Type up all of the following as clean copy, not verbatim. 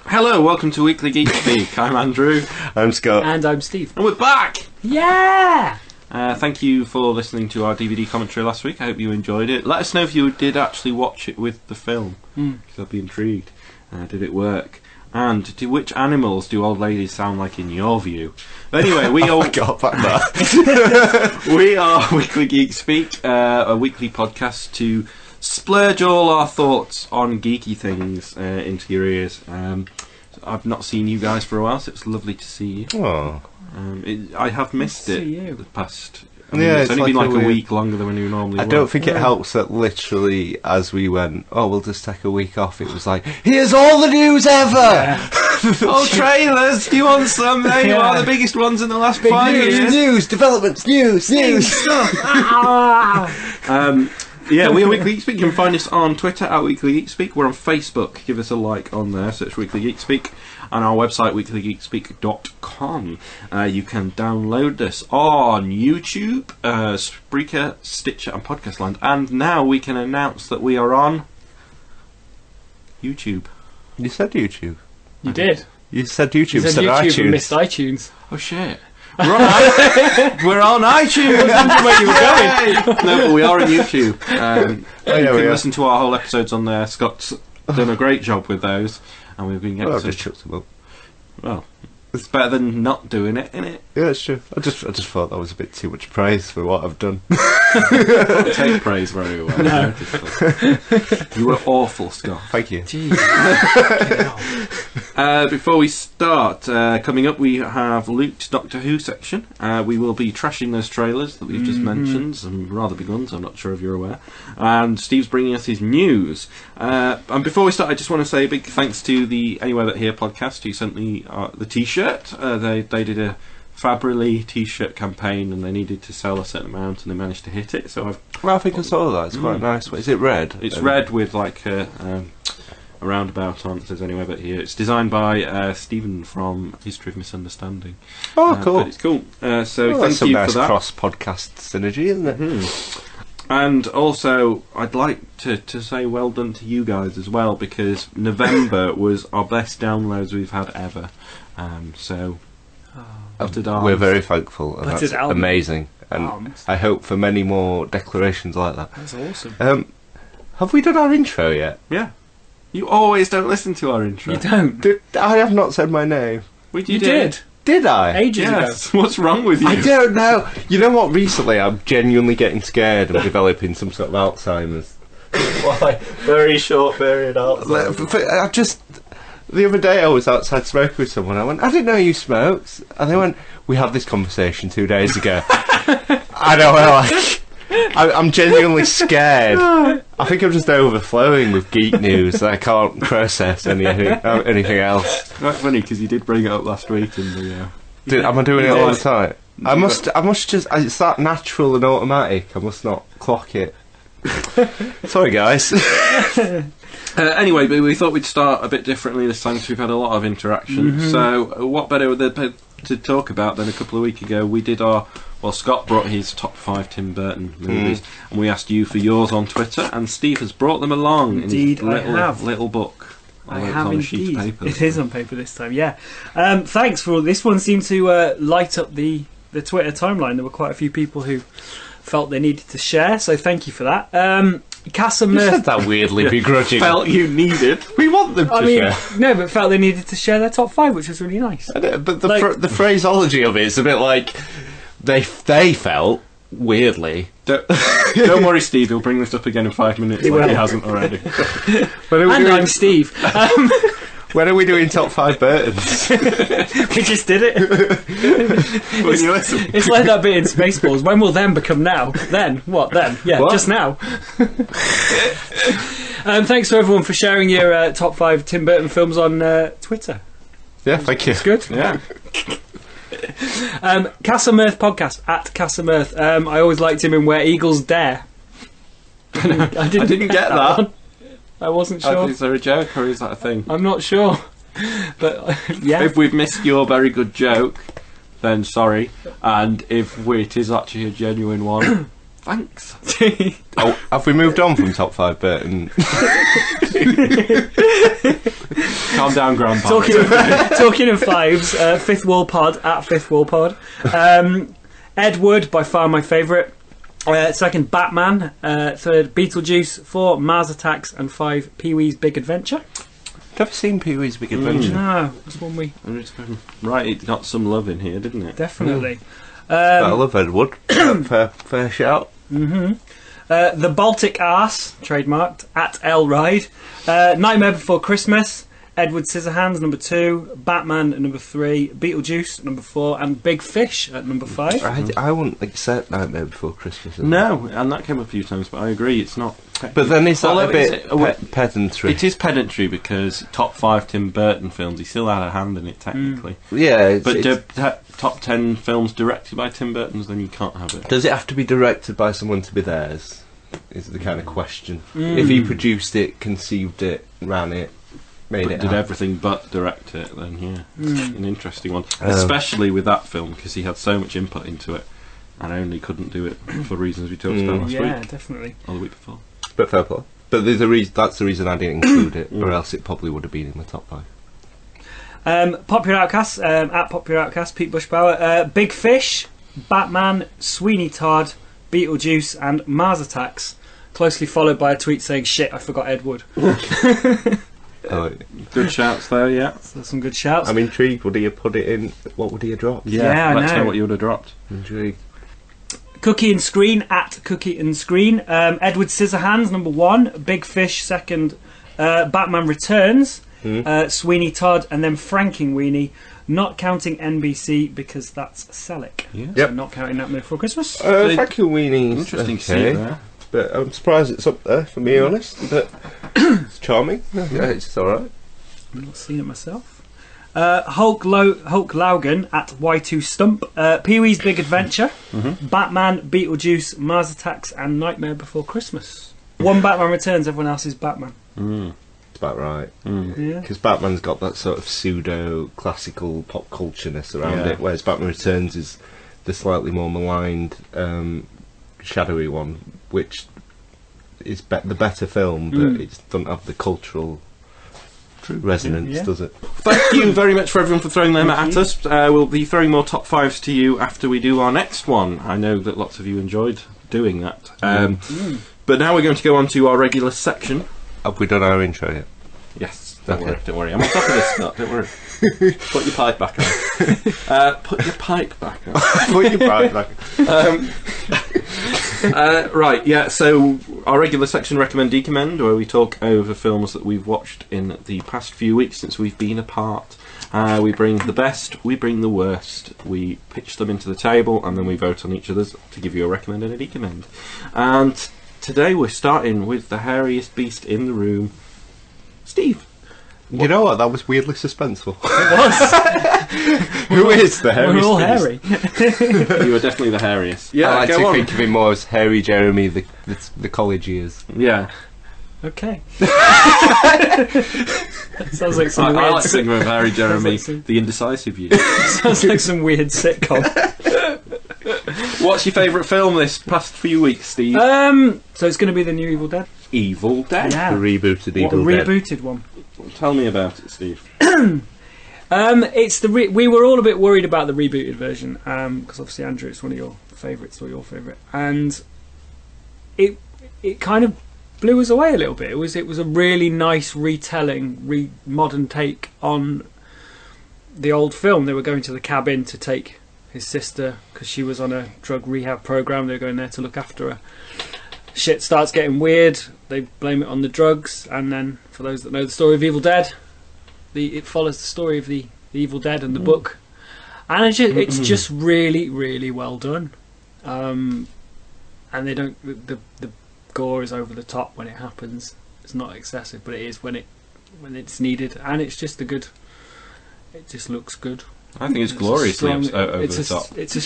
Hello, welcome to Weekly Geek Speak. I'm Andrew. I'm Scott. And I'm Steve. And we're back! Yeah! Thank you for listening to our DVD commentary last week. I hope you enjoyed it. Let us know if you did actually watch it with the film, because I'd be intrigued. Did it work? And which animals do old ladies sound like in your view? But anyway, we all... God, back that. We are Weekly Geek Speak, a weekly podcast to splurge all our thoughts on geeky things into your ears. I've not seen you guys for a while, so it's lovely to see you. Oh. I have missed it the past... it's only been like a week longer than when you normally I don't think it helps that literally as we went, we'll just take a week off, it was like, here's all the news ever! Yeah. Oh, trailers! Do you want some? There you are, the biggest ones in the last 5 years. News, developments, news! Yeah, we are Weekly Geek Speak. You can find us on Twitter at Weekly Geek Speak. We're on Facebook. Give us a like on there. Search Weekly Geek Speak. And our website, weeklygeekspeak.com. You can download us on YouTube, Spreaker, Stitcher and Podcast Land. And now we can announce that we are on YouTube. You said YouTube. You did. You said YouTube. You said YouTube iTunes. and missed iTunes. Oh shit. We're on iTunes. Where you were going? No, but we are on YouTube. You can listen to our whole episodes on there. Scott's done a great job with those, and we've been getting. I've just chucked them up. Well, it's better than not doing it, isn't it? Yeah, it's true. I just thought that was a bit too much praise for what I've done. I don't take praise very well. No. You were awful, Scott. Thank you. Before we start, coming up we have Luke's Doctor Who section. We will be trashing those trailers that we've just mentioned, some rather big ones, I'm not sure if you're aware. And Steve's bringing us his news. And before we start, I just want to say a big thanks to the Anywhere That Here podcast who sent me the t-shirt. They did a Fabrily t-shirt campaign and they needed to sell a certain amount and they managed to hit it. So I think I saw that. It's quite nice. Is it red? It's red with like a roundabout on. It says Anywhere But Here. It's designed by Stephen from History of Misunderstanding. Oh, cool. But it's cool. So thank you for that. Cross-podcast synergy, isn't it? And also, I'd like to say well done to you guys as well, because November was our best downloads we've had ever. We're very thankful. And that's amazing. And I hope for many more declarations like that. That's awesome. Have we done our intro yet? Yeah. You always don't listen to our intro. You don't. I have not said my name. You did. Did I? Ages ago. What's wrong with you? I don't know. You know what? Recently, I'm genuinely getting scared of developing some sort of Alzheimer's. Very short period Alzheimer's. The other day, I was outside smoking with someone. I went, I didn't know you smoked. And they went, we had this conversation 2 days ago. I don't know. I'm genuinely scared. I think I'm just overflowing with geek news. I can't process anything else. Quite funny because you did bring it up last week in the. Am I doing it all the time? I must just. It's that natural and automatic. I must not clock it. Sorry, guys. Anyway, but we thought we'd start a bit differently this time because we've had a lot of interaction. So, what better to talk about than a couple of weeks ago? We did Scott brought his top 5 Tim Burton movies, and we asked you for yours on Twitter, and Steve has brought them along in his little book. I have on a sheet of paper. It is on paper this time, yeah. Thanks for all this one. Seemed to light up the Twitter timeline. There were quite a few people who felt they needed to share, so thank you for that. Casa You said that weirdly begrudging. Felt you needed. We want them to share. No, but felt they needed to share their top 5, which was really nice. But the phraseology of it is a bit like they felt weirdly. Don't worry, Steve. He'll bring this up again in 5 minutes. He hasn't already. I'm Steve. When are we doing top 5 Burtons? We just did it. When you listen. It's like that bit in Spaceballs. When will then become now? Then? What then? Yeah, what? Just now. Thanks to everyone for sharing your top 5 Tim Burton films on Twitter. Yeah, thank you. It's good. Yeah. Casamirth podcast at Casamirth. I always liked him in Where Eagles Dare. I didn't get that. I wasn't sure. Is there a joke or is that a thing? I'm not sure. But yeah. If we've missed your very good joke, then sorry. And if it is actually a genuine one, thanks. Oh, have we moved on from top 5 Burton? Calm down, Grandpa. Talking of fives, Fifth Wall Pod at Fifth Wall Pod. Ed Wood, by far my favourite. Second, Batman. Third, Beetlejuice. 4, Mars Attacks, and 5, Pee-wee's Big Adventure. Never seen Pee-wee's Big Adventure. No, that's one we Right, it got some love in here, didn't it? definitely. I love Ed Wood. fair shout. The Baltic Arse, trademarked, at L Ride. Nightmare Before Christmas, Edward Scissorhands, number 2, Batman at number 3, Beetlejuice number 4, and Big Fish at number 5. I wouldn't accept Nightmare Before Christmas. No, and that came up a few times, but I agree, it's not. But then is that Although a bit pedantry? It is pedantry because top 5 Tim Burton films, he still had a hand in it technically. Yeah, But top 10 films directed by Tim Burton's, then you can't have it. does it have to be directed by someone to be theirs? Is the kind of question. If he produced it, conceived it, ran it, made it Did happen. everything but direct it, then yeah, an interesting one. Especially with that film, because he had so much input into it and only couldn't do it for reasons we talked about last Yeah, week. definitely. Or the week before. But fair play. But there's a reason. That's the reason I didn't include it, or else it probably would have been in the top 5. Popular Outcast, at Popular Outcast, Pete Bushpower. Big Fish, Batman, Sweeney Todd, Beetlejuice, and Mars Attacks. Closely followed by a tweet saying, "Shit, I forgot Ed Wood." Good shouts there, yeah. So some good shouts. I'm intrigued. Would he have put it in? What would he have dropped? Yeah, I let us know. know what you would have dropped. Intrigued. Cookie and Screen, at Cookie and Screen. Edward Scissorhands, number 1. Big Fish, second. Batman Returns. Sweeney Todd, and then Franking Weenie. Not counting NBC because that's Selleck. Yeah. Yep. So not counting that before Christmas. Thank you, Weenies. Interesting to see Okay. there. But I'm surprised it's up there, for me honest. But it's charming. Yeah, it's alright. I've not seen it myself. Hulk Laugan at Y2 Stump. Pee-wee's Big Adventure. Batman, Beetlejuice, Mars Attacks, and Nightmare Before Christmas. One Batman Returns, everyone else is Batman. It's about right. Yeah. Because Batman's got that sort of pseudo classical pop cultureness around Yeah. it, whereas Batman Returns is the slightly more maligned, shadowy one, which is the better film, but it doesn't have the cultural resonance, Yeah. does it? Thank you very much for everyone for throwing them at us. We'll be throwing more top 5s to you after we do our next one. I know that lots of you enjoyed doing that. But now we're going to go on to our regular section. Have we done our intro yet? Yes, Okay. don't worry. I'm on top of this stuff, don't worry. Put your pipe back on. Put your pipe back on. Put your pride back. Right, yeah, so our regular section Recommend Decommend, where we talk over films that we've watched in the past few weeks since we've been apart. We bring the best, we bring the worst, we pitch them into the table, and then we vote on each other's to give you a recommend and a decommend. And today we're starting with the hairiest beast in the room, Steve. You know what? That was weirdly suspenseful. It was. Who is the hairiest We're all beast? hairy. You are definitely the hairiest. Yeah, I like go to on. think of him more as Hairy Jeremy, the college years. Yeah. Okay. Sounds like some I weird. like to think of Harry Jeremy, Sounds like the indecisive you. sounds like some weird sitcom. What's your favourite film this past few weeks, Steve? So it's going to be the new Evil Dead. Evil Dead. Yeah. The rebooted What, a Evil Dead. rebooted one. Tell me about it, Steve. It's the we were all a bit worried about the rebooted version because obviously Andrew, it's one of your favourites or your favourite, and it kind of blew us away a little bit. It was a really nice retelling, modern take on the old film. They were going to the cabin to take his sister because she was on a drug rehab program. They were going there to look after her. Shit starts getting weird. They blame it on the drugs, and then for those that know the story of Evil Dead, it follows the story of the Evil Dead and the book, and it's just really, really well done. And they don't the gore is over the top when it happens. It's not excessive, but it is when it's needed, and it's just a good. It just looks good. I think it's gloriously over the top. Did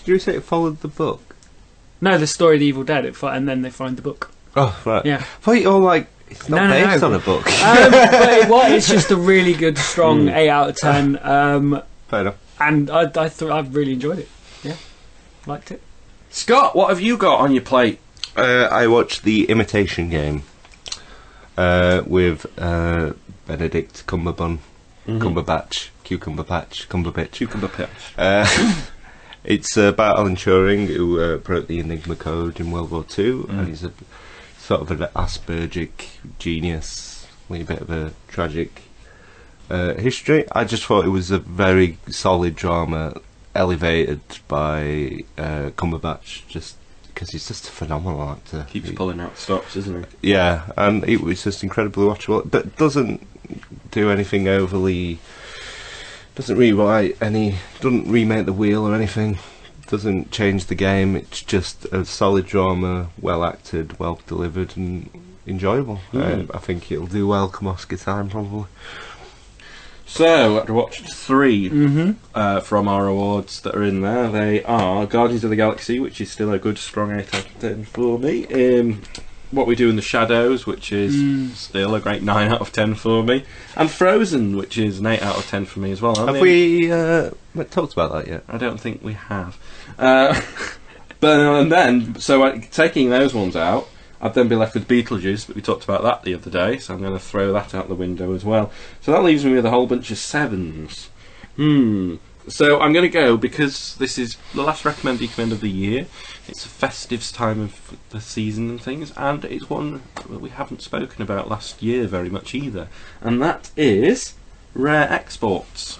you say it followed the book? No, the story of the Evil Dead, and then they find the book. Oh, right. Yeah. I thought you all It's not based on a book. But it's just a really good, strong 8 out of 10. Fair enough. And I thought I really enjoyed it. Yeah, liked it. Scott, what have you got on your plate? I watched The Imitation Game with Benedict Cumberbatch, Cucumber Patch. It's about Alan Turing, who broke the Enigma code in World War II, and he's a sort of an Aspergic genius, with a bit of a tragic history. I just thought it was a very solid drama, elevated by Cumberbatch, just because he's just a phenomenal actor. Keeps pulling out stops, isn't he? Yeah, and it was just incredibly watchable. Doesn't do anything overly. Doesn't rewrite any. Doesn't remake the wheel or anything. Doesn't change the game. It's just a solid drama, well acted, well delivered, and enjoyable. I think it'll do well come Oscar time, probably. So, I watched 3 from our awards that are in there. They are Guardians of the Galaxy, which is still a good, strong 8 out of 10 for me. What We Do in the Shadows, which is still a great 9 out of 10 for me. And Frozen, which is an 8 out of 10 for me as well. Have we talked about that yet? I don't think we have. Taking those ones out, I'd then be left with Beetlejuice, but we talked about that the other day, so I'm going to throw that out the window as well. So that leaves me with a whole bunch of 7s. So I'm going to go, because this is the last recommend of the year. It's a festive time of the season and things, and it's one that we haven't spoken about last year very much either. And that is Rare Exports.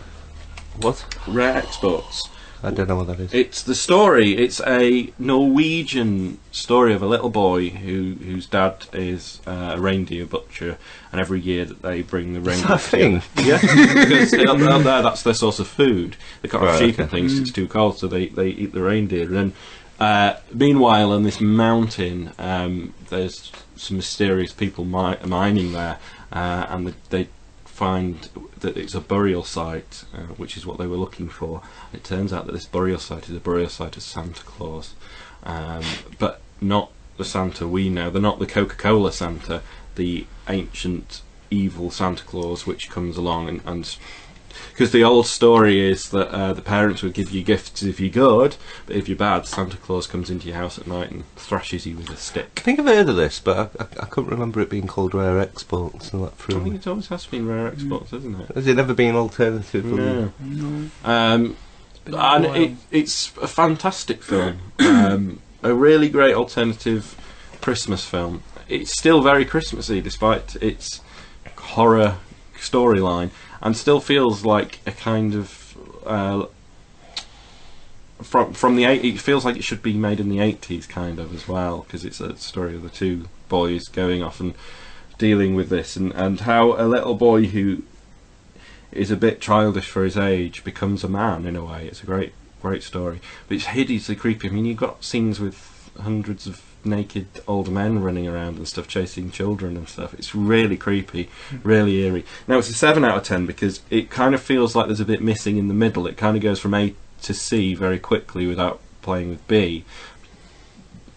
What? Rare Exports. I don't know what that is. It's the story. It's a Norwegian story of a little boy whose dad is a reindeer butcher, and every year that they bring the reindeer. Is that a thing? Yeah, because out there that's their source of food. They can't have sheep and things; it's too cold, so they eat the reindeer. And meanwhile, on this mountain, there's some mysterious people mining there, and they find that it's a burial site, which is what they were looking for. It turns out that this burial site is a burial site of Santa Claus, but not the Santa we know. They're not the Coca-Cola Santa, the ancient evil Santa Claus which comes along and because the old story is that the parents would give you gifts if you're good, but if you're bad, Santa Claus comes into your house at night and thrashes you with a stick. I think I've heard of this, but I couldn't remember it being called Rare Exports. So that I think it always has been Rare Exports, hasn't it? Has it never been alternative? No. And it's a fantastic film. A really great alternative Christmas film. It's still very Christmassy despite its horror storyline, and still feels like a kind of from the 80s. It feels like it should be made in the 80s kind of as well, because it's a story of the two boys going off and dealing with this, and how a little boy who is a bit childish for his age becomes a man in a way. It's a great story, but it's hideously creepy. I mean, you've got scenes with hundreds of naked old men running around and stuff, chasing children and stuff. It's really creepy, really eerie. Now it's a 7 out of 10 because it kind of feels like there's a bit missing in the middle. It kind of goes from A to C very quickly without playing with B,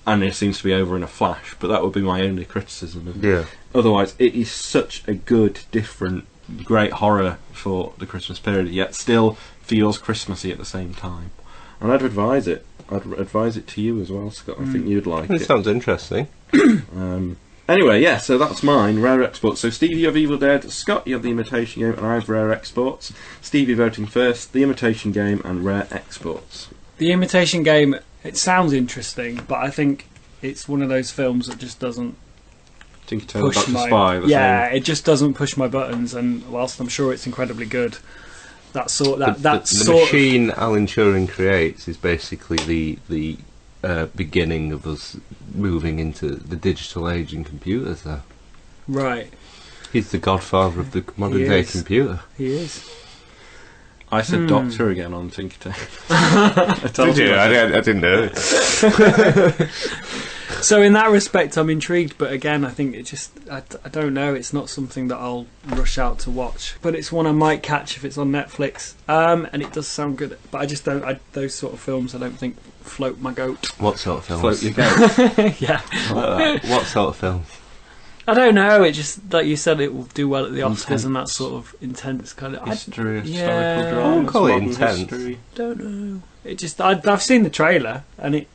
and it seems to be over in a flash, but that would be my only criticism of it. Yeah. Otherwise, it is such a good, different, great horror for the Christmas period, yet still feels Christmassy at the same time. And I'd advise it. I'd advise it to you as well, Scott. I think you'd like it. It sounds interesting. Anyway, yeah, so that's mine, Rare Exports. So Steve, you have Evil Dead, Scott, you have The Imitation Game, and I have Rare Exports. Steve, you're voting first, The Imitation Game and Rare Exports. The Imitation Game, it sounds interesting, but I think it's one of those films that just doesn't Tinker Tailor push Dr. my... Spy, the yeah, same. it just doesn't push my buttons, and whilst I'm sure it's incredibly good, the machine Alan Turing creates is basically the beginning of us moving into the digital age in computers. Right. He's the godfather of the modern day computer. He is. I said Doctor again on Tinker Tailor. Did you? I didn't know it. So in that respect, I'm intrigued, but again, I think it just, I don't know, it's not something that I'll rush out to watch. But it's one I might catch if it's on Netflix, and it does sound good, but I just don't, those sort of films I don't think float my goat. What sort of films? Float your goat. Yeah. I like that. What sort of films? I don't know. It just, like you said, it will do well at the Oscars Intense. and that sort of intense kind of History, yeah, historical I drama. wouldn't call it modern intense. history. don't know. It just, I've seen the trailer and it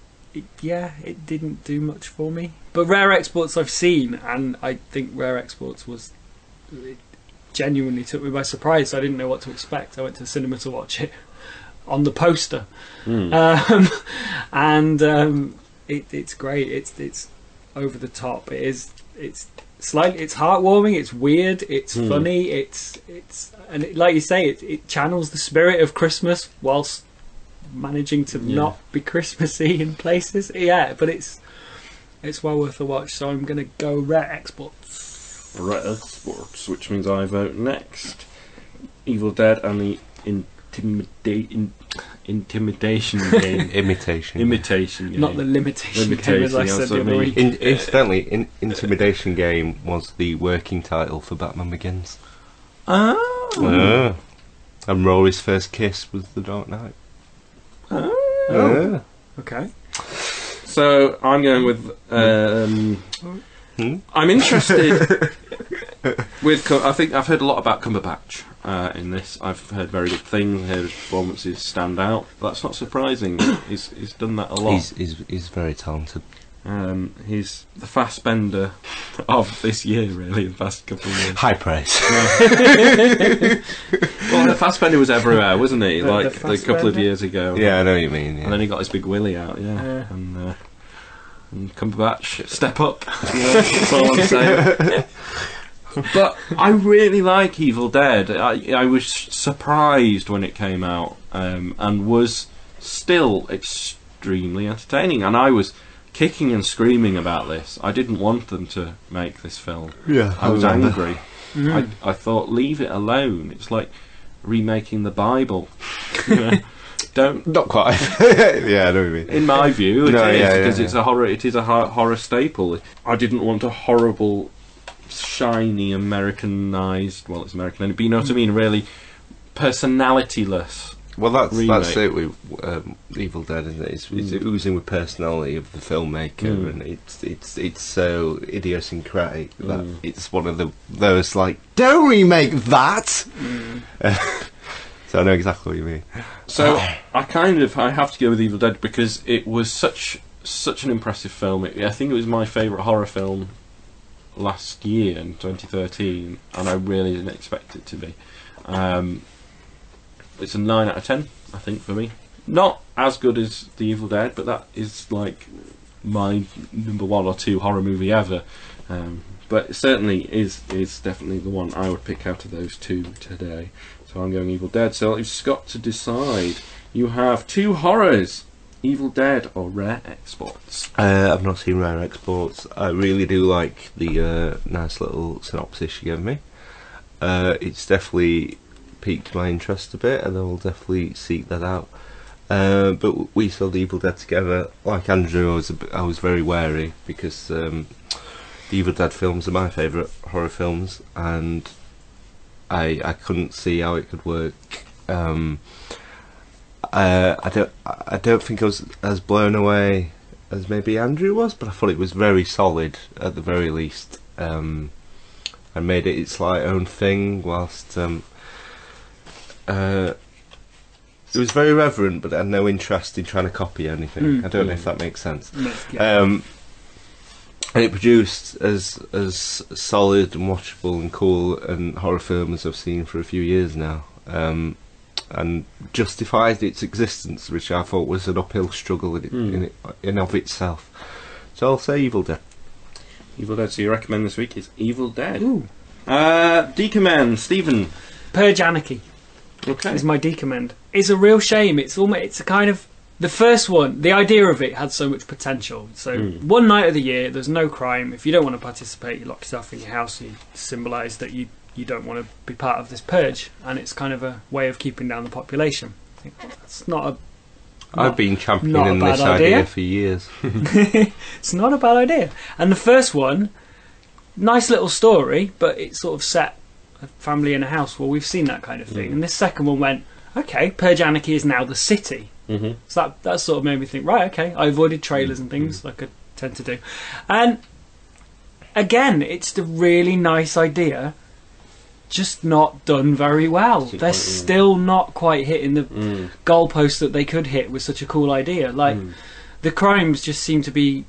didn't do much for me. But Rare Exports I've seen, and I think Rare Exports it genuinely took me by surprise. I didn't know what to expect. I went to the cinema to watch it on the poster, and it's great. It's over the top. It's slightly, it's heartwarming. It's weird. It's funny. And like you say, it channels the spirit of Christmas whilst managing to not be Christmassy in places. Yeah, but it's well worth a watch. So I'm going to go Rare Exports. Rare Exports, which means I vote next. Evil Dead and the intimidation game. Imitation game. Not the limitation game, as I said the other week. Incidentally, Intimidation Game was the working title for Batman Begins. Oh. And Rory's first kiss was The Dark Knight. Okay. So I'm going with. I'm interested with. I think I've heard a lot about Cumberbatch in this. I've heard very good things. Heard his performances stand out. That's not surprising. He's done that a lot. He's very talented. He's the Fassbender of this year, really, the past couple of years. High praise. Well, the Fassbender was everywhere, wasn't he? The Like a couple of years ago. Yeah, I know what you mean. Yeah. And then he got his big willy out, and Cumberbatch, step up. That's all I'm saying. But I really like Evil Dead. I was surprised when it came out, and was still extremely entertaining. And I was kicking and screaming about this. I didn't want them to make this film. Yeah, I was angry. I thought, leave it alone. It's like remaking the Bible. Don't. Not quite. Yeah, I know what you mean. In my view, it No, is, yeah, because yeah. it's a horror. It is a horror staple. I didn't want a horrible, shiny Americanized. Well, it's American, but you know what I mean. Really personalityless. Well, that's remake. it with Evil Dead, isn't it? It's oozing with personality of the filmmaker, and it's so idiosyncratic that it's one of those like, don't remake that. So I know exactly what you mean. So I have to go with Evil Dead because it was such an impressive film. I think it was my favourite horror film last year in 2013, and I really didn't expect it to be. It's a 9 out of 10, I think, for me. Not as good as The Evil Dead, but that is like my number 1 or 2 horror movie ever. But it certainly is definitely the one I would pick out of those two today. So I'm going Evil Dead. So you've got to decide. You have 2 horrors: Evil Dead or Rare Exports. I've not seen Rare Exports. I really do like the nice little synopsis you gave me. It's definitely piqued my interest a bit, and I will definitely seek that out. But we saw The Evil Dead together. Like Andrew, I was very wary because the Evil Dead films are my favourite horror films, and I couldn't see how it could work. I don't think I was as blown away as maybe Andrew was, but I thought it was very solid at the very least, and made it its like own thing. Whilst it was very reverent, but I had no interest in trying to copy anything. I don't know if that makes sense. And it produced as solid and watchable and cool and horror film as I've seen for a few years now, and justified its existence, which I thought was an uphill struggle in of itself. So I'll say Evil Dead. Evil Dead. So you recommend this week is Evil Dead. Decommend, Stephen. Purge Anarchy. Okay. Is my decommend. It's a real shame. It's a kind of, the first one, the idea of it had so much potential. So one night of the year, there's no crime. If you don't want to participate, you lock yourself in your house. You symbolise that you don't want to be part of this purge, and it's kind of a way of keeping down the population. I think that's I've been championing this idea for years. It's not a bad idea. And the first one, nice little story, but it sort of set a family in a house. Well, we've seen that kind of thing. And this second one went, okay, Purge Anarchy is now the city. So that sort of made me think, right, okay, I avoided trailers and things like I tend to do. And again, it's the really nice idea, just not done very well. They're still not quite hitting the goalpost that they could hit with such a cool idea. Like, the crimes just seem to be,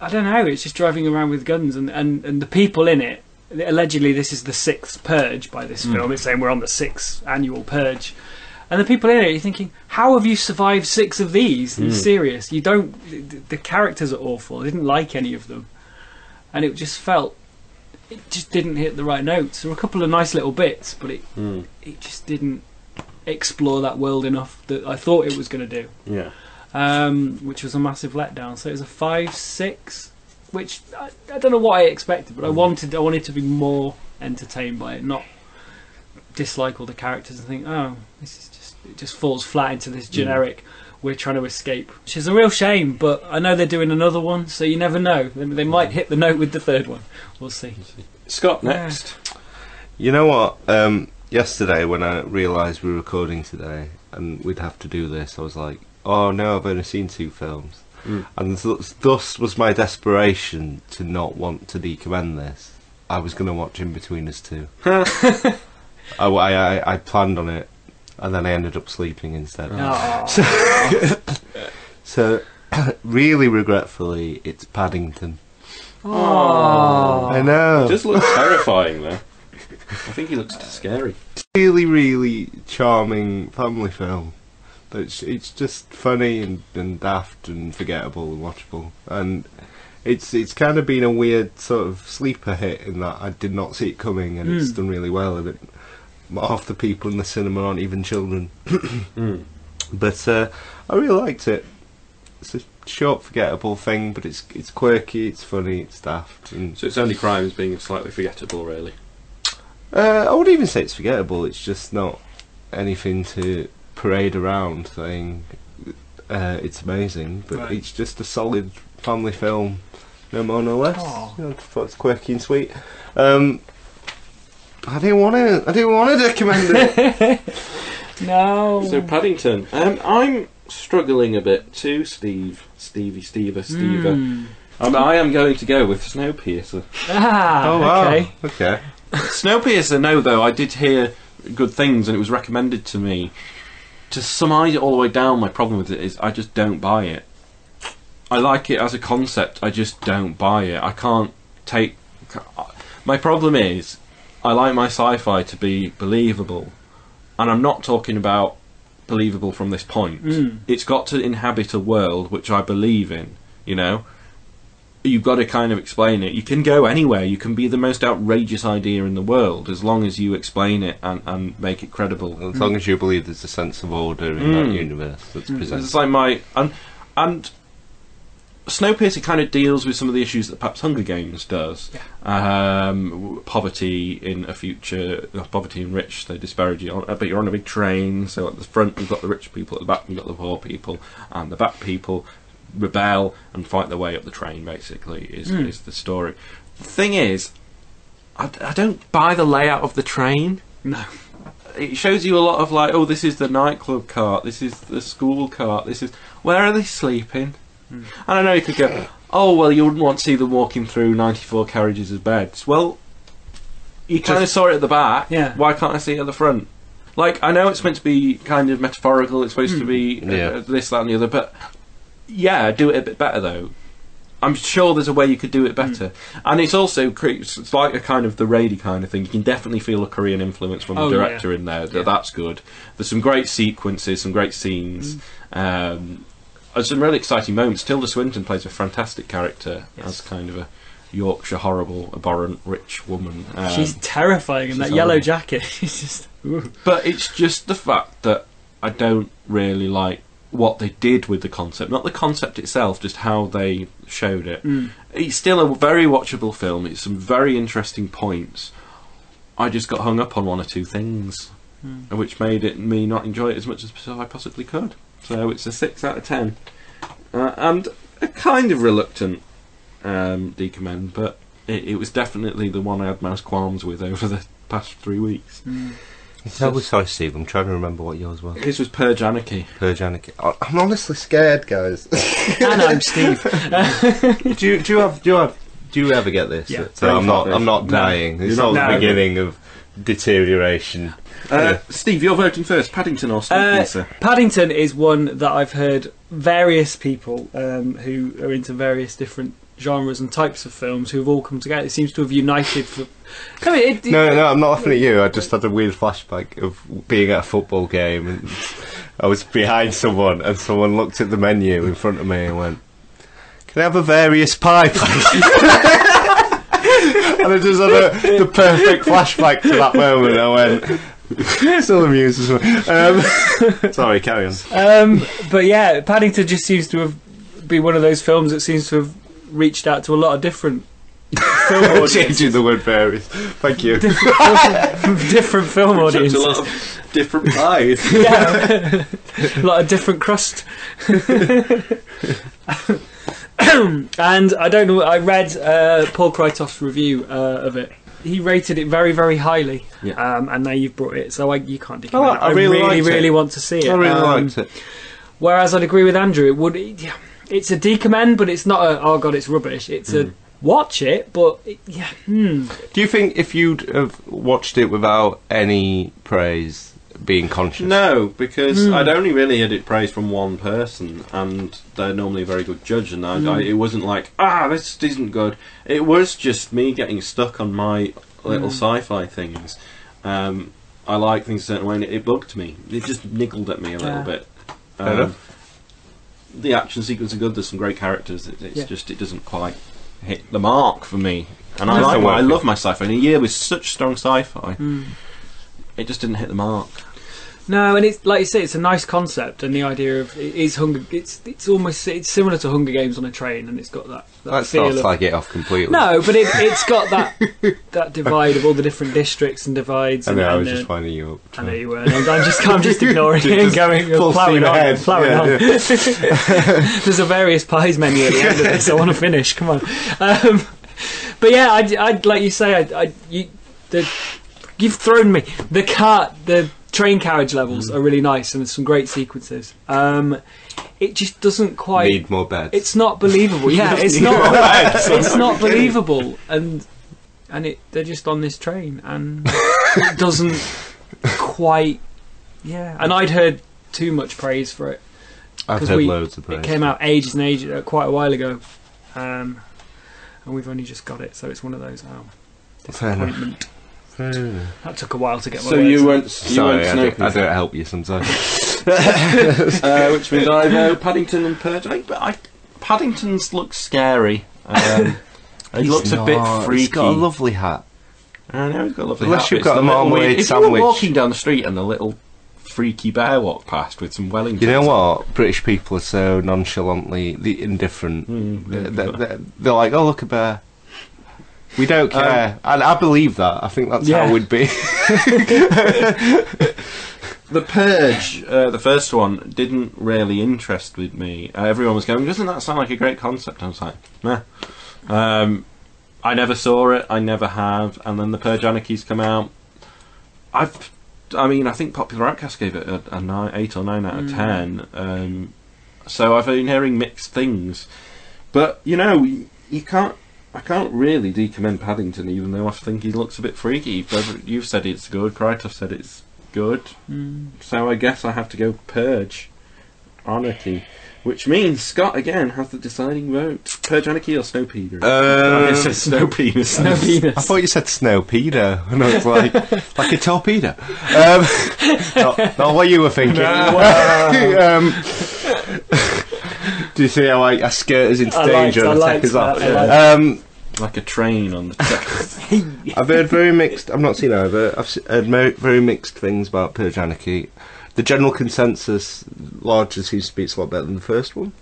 I don't know, it's just driving around with guns, and the people in it, allegedly this is the 6th purge by this film. It's saying we're on the 6th annual purge. And the people in it, you're thinking, how have you survived 6 of these? Are you serious? You don't... The characters are awful. I didn't like any of them. And it just felt... It just didn't hit the right notes. There were a couple of nice little bits, but it just didn't explore that world enough that I thought it was going to do. Yeah. Which was a massive letdown. So it was a 5-6, which I don't know what I expected, but I wanted to be more entertained by it, not dislike all the characters and think, oh, this is it just falls flat into this generic we're trying to escape, which is a real shame. But I know they're doing another one, so you never know. They might hit the note with the 3rd one. We'll see. Scott, next. You know what? Yesterday, when I realised we were recording today and we'd have to do this, I was like, oh no, I've only seen 2 films. And thus was my desperation to not want to decommend this. I was going to watch In Between Us 2. I planned on it, and then I ended up sleeping instead. So really regretfully, it's Paddington. Oh, I know. He does look terrifying, though. I think he looks scary. Really, really charming family film. It's just funny and daft and forgettable and watchable. And it's kind of been a weird sort of sleeper hit in that I did not see it coming, and it's done really well. And half the people in the cinema aren't even children. But I really liked it. It's a short, forgettable thing, but it's quirky, it's funny, it's daft. And so its only crime is being slightly forgettable, really. I wouldn't even say it's forgettable. It's just not anything to parade around saying it's amazing. But it's just a solid family film, no more, no less. You know, I thought it's quirky and sweet. I didn't want to recommend it. No. So Paddington. I'm struggling a bit too, Steve. I am going to go with Snowpiercer. Oh, wow. Okay. Snowpiercer, no, though. I did hear good things, and it was recommended to me. To summarise it all the way down, my problem with it is I just don't buy it. I like it as a concept, I just don't buy it. I can't take... My problem is, I like my sci-fi to be believable. And I'm not talking about believable from this point. It's got to inhabit a world which I believe in, you know? You've got to kind of explain it. You can go anywhere. You can be the most outrageous idea in the world as long as you explain it and make it credible. As long as you believe there's a sense of order in that universe that's presented. It's like and Snowpiercer kind of deals with some of the issues that perhaps Hunger Games does. Poverty in a future, poverty and rich, they disparage you on, but you're on a big train, so at the front you've got the rich people, at the back you've got the poor people, and the back people rebel and fight their way up the train, basically, is the story. The thing is, I don't buy the layout of the train. No. It shows you a lot of like, oh, this is the nightclub cart, this is the school cart, this is... Where are they sleeping? And I know you could go, oh, well, you wouldn't want to see them walking through 94 carriages of beds. Well, you kind of saw it at the back. Yeah. Why can't I see it at the front? Like, I know it's meant to be kind of metaphorical, it's supposed to be this, that and the other, but yeah, do it a bit better, though. I'm sure there's a way you could do it better. And it's also, it's like a kind of the Raidy kind of thing. You can definitely feel a Korean influence from the director in there. That's good. There's some great sequences, some great scenes. There's some really exciting moments. Tilda Swinton plays a fantastic character as kind of a Yorkshire horrible, abhorrent, rich woman. She's terrifying in that yellow jacket. She's just... Ooh. But it's just the fact that I don't really like what they did with the concept. Not the concept itself, just how they showed it. It's still a very watchable film. It's some very interesting points. I just got hung up on one or two things, which made me not enjoy it as much as I possibly could. So it's a 6 out of 10. And a kind of reluctant decommend, but it was definitely the one I had most qualms with over the past 3 weeks. Sorry, Steve, I'm trying to remember what yours was. His was Purge Anarchy. Purge Anarchy. I'm honestly scared, guys. And I'm Steve. do you Do you ever get this? Yeah. So I'm not dying. It's not the beginning of deterioration. Steve, you're voting first. Paddington or Snowpiercer? Paddington is one that I've heard various people who are into various different genres and types of films who have all come together. It seems to have united for... No, I'm not laughing at you. I just had a weird flashback of being at a football game and I was behind someone and someone looked at the menu in front of me and went, "Can I have a various pie, please?" And I just had the perfect flashback to that moment. I went, still amuses me. Sorry, carry on. But yeah, Paddington just seems to have been one of those films that seems to have reached out to a lot of different film audiences. Changing the word varies. Thank you. Different film audiences. A lot of different pies. Yeah, a lot of different crust. And I don't know. I read Paul Krytoff's review of it. He rated it very, very highly. Yeah. And now you've brought it, so you can't decline it. I really want to see it. I really liked it. Whereas I'd agree with Andrew. It's a decommend, but it's not a oh god, it's rubbish. It's a watch it, but Do you think if you'd have watched it without any praise, being conscious? No, because I'd only really had it praised from one person, and they're normally a very good judge, and it wasn't like, this isn't good. It was just me getting stuck on my little sci-fi things. I like things a certain way, and it bugged me. It just niggled at me a little bit. Fair enough. The action sequence are good, there's some great characters, it's just, it doesn't quite hit the mark for me. And I love my sci-fi. In a year with such strong sci-fi, it just didn't hit the mark. No, and it's like you say, it's a nice concept, and the idea of it's similar to Hunger Games on a train, and it's got that That's feel not like it off completely. No, but it's got that divide of all the different districts and divides. I know, and, I was just winding you up. I know you were. I'm just ignoring it and going plowing on. There's a various pies menu at the end of this. I want to finish. Come on. But yeah, I like you say. You've thrown me. The train carriage levels are really nice, and there's some great sequences. It just doesn't quite need more beds. It's not believable. Yeah, it's not. It's not believable, and they're just on this train, and it doesn't quite. Yeah, and I'd heard too much praise for it. I've heard loads of praise. It came out ages and ages, quite a while ago, and we've only just got it, so it's one of those. Disappointment. That took a while to get my words. You went Sorry, I don't help you sometimes. Which means I know Paddington and Purge. Paddington's looks scary. He looks a bit freaky. He's got a lovely hat. I know he's got a lovely Unless hat. you've got a marmalade if sandwich. you were walking down the street and a little freaky bear walked past with some Wellingtons. You know what? British people are so nonchalantly indifferent. They're like, oh, look, a bear. We don't care, and I believe that. I think that's how we'd be. The Purge, the first one, didn't really interest with me. Everyone was going, doesn't that sound like a great concept? I was like, meh. I never saw it, I never have, and then the Purge Anarchy's come out. I think Popular Outcast gave it a 8 or 9 out of 10. So I've been hearing mixed things. But, I can't really decommend Paddington, even though I think he looks a bit freaky. But you've said it's good, Krytoff said it's good. So I guess I have to go Purge Anarchy. Which means Scott, again, has the deciding vote. Purge Anarchy or Snowpeter? I said Snowpenis. Snowpenis. I thought you said Snowpeter, and I was like a torpedo. Not what you were thinking. Do you see how I skirt us into danger and attack us off? Like a train on the track. I've heard very mixed. I've not seen either. I've heard very mixed things about Purge Anarchy. The general consensus largely seems to be it's a lot better than the first one,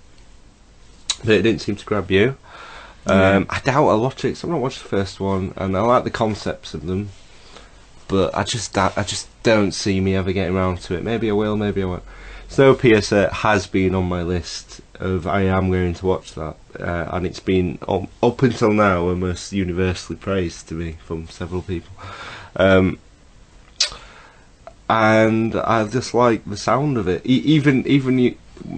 but it didn't seem to grab you. I doubt I'll watch it. So I've not watched the first one, and I like the concepts of them, but I just don't see me ever getting around to it. Maybe I will, maybe I won't. Snowpiercer has been on my list of I am going to watch that, and it's been up until now almost universally praised to me from several people, and I just like the sound of it. Even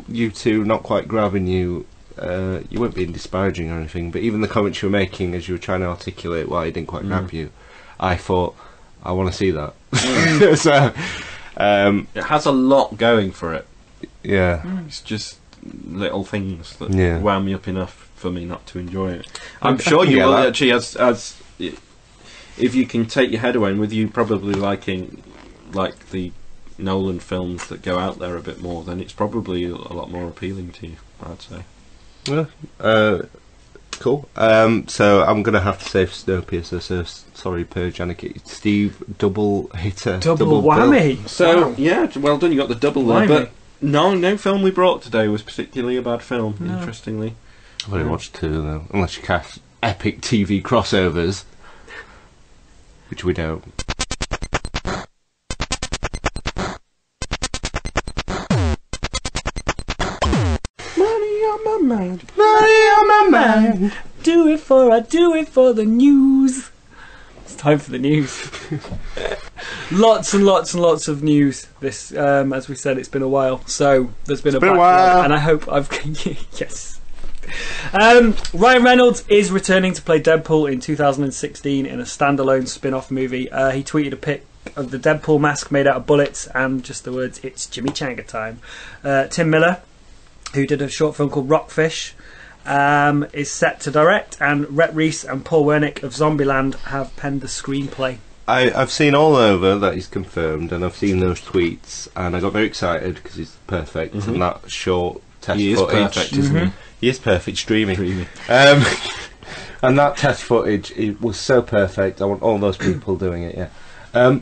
you two not quite grabbing you you weren't being disparaging or anything, but even the comments you were making as you were trying to articulate why it didn't quite grab you, I thought, I want to see that. So, it has a lot going for it. Yeah. It's just little things that Yeah. wound me up enough for me not to enjoy it. I'm sure you will actually, as if you can take your head away, and with you probably liking like the Nolan films that go out there a bit more, then it's probably a lot more appealing to you, I'd say. Yeah. Cool. So I'm going to have to say for Snowpiercer, so sorry, Purge, Anarchy. Steve, double hitter. Double whammy. Bill. So, wow. Yeah, well done, you got the double there. But no film we brought today was particularly a bad film, interestingly. I've only watched two, though, unless you cast epic TV crossovers, which we don't. Money on my mind. Do it for the news. It's time for the news. Lots and lots and lots of news. This, as we said, it's been a while. So there's been a backlog, and I hope I've yes. Ryan Reynolds is returning to play Deadpool in 2016 in a standalone spin-off movie. He tweeted a pic of the Deadpool mask made out of bullets and just the words, "It's Jimmy Changa time." Tim Miller, who did a short film called Rockfish, is set to direct, and Rhett Reese and Paul Wernick of Zombieland have penned the screenplay. I've seen all over that he's confirmed, and I've seen those tweets, and I got very excited because he's perfect, and that short test he footage. He is perfect, isn't he? He is perfect, streaming. And that test footage, it was so perfect. I want all those people doing it, yeah.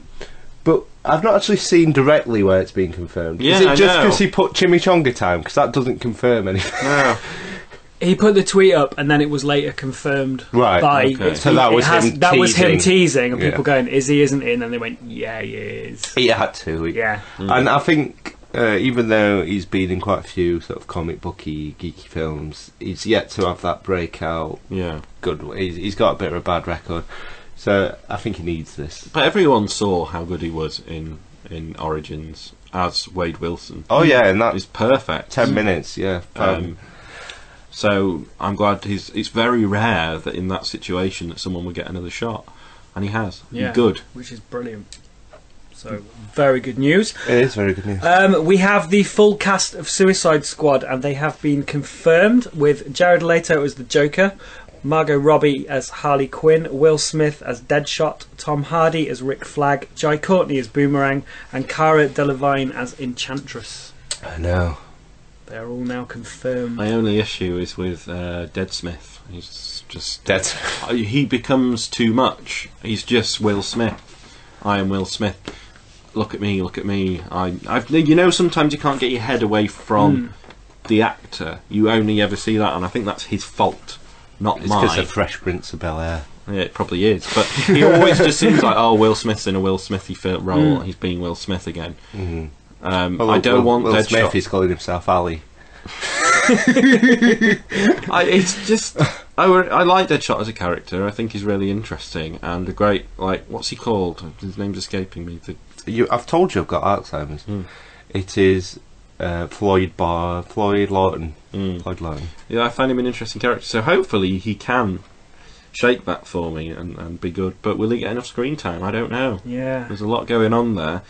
But I've not actually seen directly where it's been confirmed. Yeah, is it just I know. because he put Chimichanga time? Because that doesn't confirm anything. No. He put the tweet up, and then it was later confirmed Right, by. okay. So that was him That was him teasing. teasing, and Yeah. people going, "Is he? Isn't he?" And then they went, "Yeah, he is." He had to. Yeah. And I think even though he's been in quite a few sort of comic booky, geeky films, he's yet to have that breakout. Yeah. Good. He's got a bit of a bad record, so I think he needs this. But everyone saw how good he was in Origins as Wade Wilson. Oh yeah, and that It's perfect. 10 minutes. Yeah. So I'm glad it's very rare that in that situation that someone would get another shot, and he has. Yeah. Good. Which is brilliant. So, very good news. It is very good news. We have the full cast of Suicide Squad, and they have been confirmed with Jared Leto as the Joker, Margot Robbie as Harley Quinn, Will Smith as Deadshot, Tom Hardy as Rick Flag, Jai Courtney as Boomerang, and Cara Delevingne as Enchantress. I know. They're all now confirmed. My only issue is with Dead Smith. He's just Dead. He becomes too much. He's just Will Smith. I am Will Smith. Look at me. Look at me. I've. You know, sometimes you can't get your head away from the actor. You only ever see that, and I think that's his fault, not It's mine. because of Fresh Prince of Bel-Air. Yeah, it probably is, but he always just seems like, oh, Will Smith's in a Will Smithy role. He's being Will Smith again. I don't want Will Deadshot. Smith. He's calling himself Ali. It's just I like Deadshot as a character. I think he's really interesting and a great, like, what's he called? His name's escaping me. I've told you I've got Alzheimer's. It is Floyd Lawton. Floyd Lawton. Yeah, I find him an interesting character. So hopefully he can shake that for me and be good. But will he get enough screen time? I don't know. Yeah. There's a lot going on there.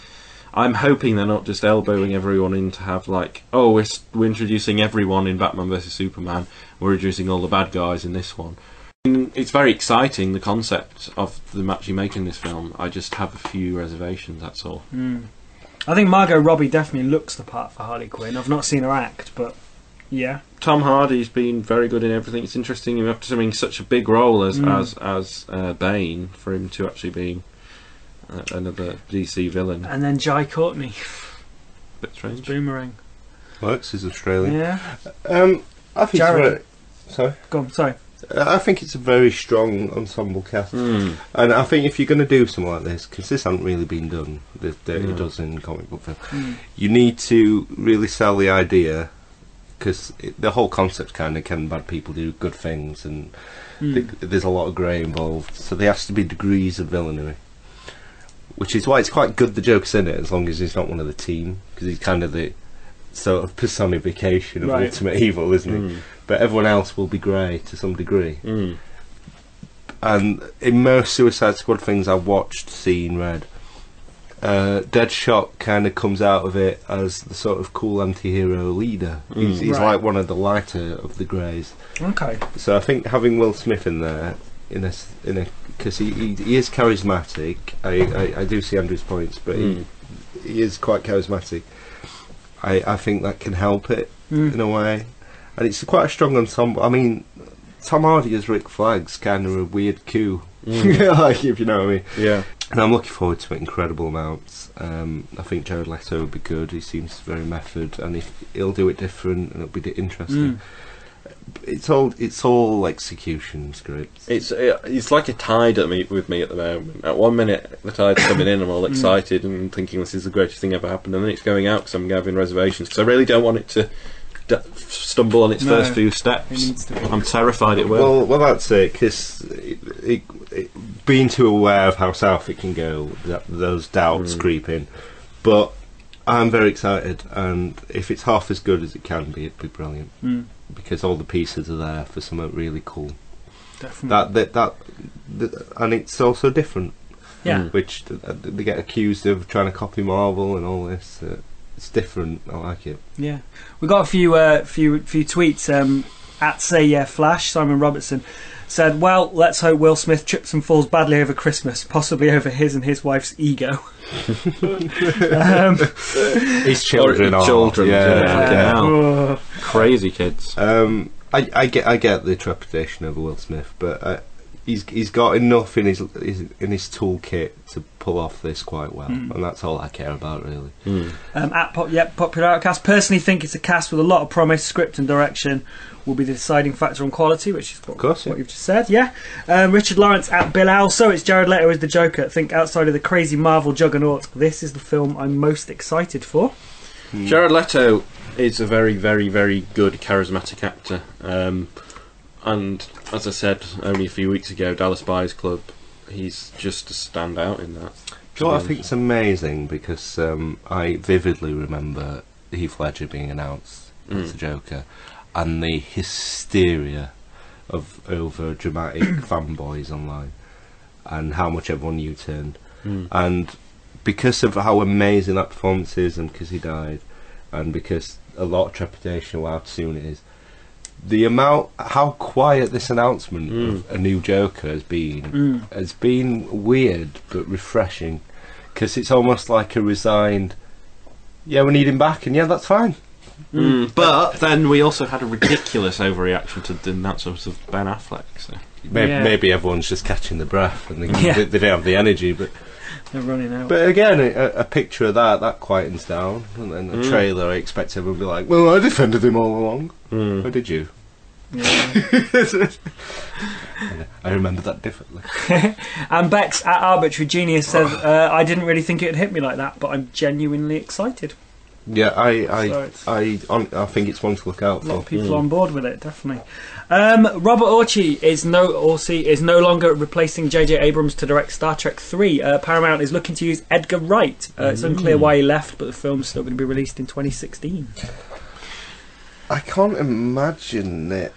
I'm hoping they're not just elbowing everyone in to have, like, oh, we're introducing everyone in Batman vs Superman. We're introducing all the bad guys in this one. It's very exciting, the concept of them actually making this film. I just have a few reservations, that's all. I think Margot Robbie definitely looks the part for Harley Quinn. I've not seen her act, but yeah. Tom Hardy's been very good in everything. It's interesting him after something such a big role as Bane, for him to actually be another DC villain. And then Jai Courtney, Bit strange. Boomerang. Works. He's Australian. Yeah. I think Jared. sorry. Go on, sorry. I think it's a very strong ensemble cast, and I think if you're going to do something like this, because this hasn't really been done, it does in comic book film, you need to really sell the idea, because the whole concept kind of, can bad people do good things, and there's a lot of grey involved, so there has to be degrees of villainy, which is why it's quite good the Joker's in it, as long as he's not one of the team, because he's kind of the sort of personification of Right. ultimate evil, isn't he? But everyone else will be grey to some degree. And in most Suicide Squad things I've watched, seen, read, Deadshot kind of comes out of it as the sort of cool anti-hero leader. He's Right. like one of the lighter of the greys. Okay. So I think having Will Smith in there, because he is charismatic. I do see Andrew's points, but he is quite charismatic. I think that can help it in a way, and it's quite a strong ensemble. I mean, Tom Hardy as Rick Flag's kind of a weird coup, like, if you know what I mean. Yeah. And I'm looking forward to it incredible amounts. I think Jared Leto will be good. He seems very method, and he'll do it different, and it'll be interesting. It's all execution scripts. It's like a tide with me at the moment. At one minute, the tide's coming in, I'm all excited and thinking this is the greatest thing ever happened, and then it's going out because I'm having reservations because I really don't want it to stumble on its first few steps. It needs to be. I'm terrified it will. Well, that's it. Because being too aware of how south it can go, those doubts creep in. But I'm very excited, and if it's half as good as it can be, it'd be brilliant. Because all the pieces are there for something really cool. Definitely. And it's also different. Yeah. Which they get accused of trying to copy Marvel and all this. It's different. I like it. Yeah, we got a few tweets. At Say Yeah Flash, Simon Robertson said, "Well, let's hope Will Smith trips and falls badly over Christmas, possibly over his and his wife's ego." His children are children. yeah. Oh. Crazy kids. I get the trepidation over Will Smith, but he's got enough in his toolkit to pull off this quite well, and that's all I care about really. Popular Outcast. Personally, think it's a cast with a lot of promise. Script and direction will be the deciding factor on quality, which is what you've just said. Yeah. Richard Lawrence at Bill Owl. So it's Jared Leto as the Joker. Think outside of the crazy Marvel juggernaut, this is the film I'm most excited for. Jared Leto is a very, very, very good charismatic actor. And as I said only a few weeks ago, Dallas Buyers Club, he's just a standout in that. Do you know what I think is amazing? Because I vividly remember Heath Ledger being announced as the Joker, and the hysteria over dramatic fanboys online, and how much everyone U-turned. And because of how amazing that performance is, and because he died, and because a lot of trepidation of how soon it is, how quiet this announcement of a new Joker has been weird but refreshing, because it's almost like a resigned, yeah, we need him back, and yeah, that's fine. But then we also had a ridiculous overreaction to the announcement of Ben Affleck. So Maybe everyone's just catching the breath and they don't have the energy, but they're running out. But again, a picture of that quietens down, and then the trailer, I expect everyone to be like, well, I defended him all along. Or did you? Yeah. I remember that differently. And Bex at Arbitrary Genius says, I didn't really think it would hit me like that, but I'm genuinely excited. Yeah, I think it's one to look out for. A lot of people on board with it, definitely. Robert Orci is no longer replacing J.J. Abrams to direct Star Trek 3. Paramount is looking to use Edgar Wright. It's unclear why he left, but the film's still going to be released in 2016. I can't imagine it.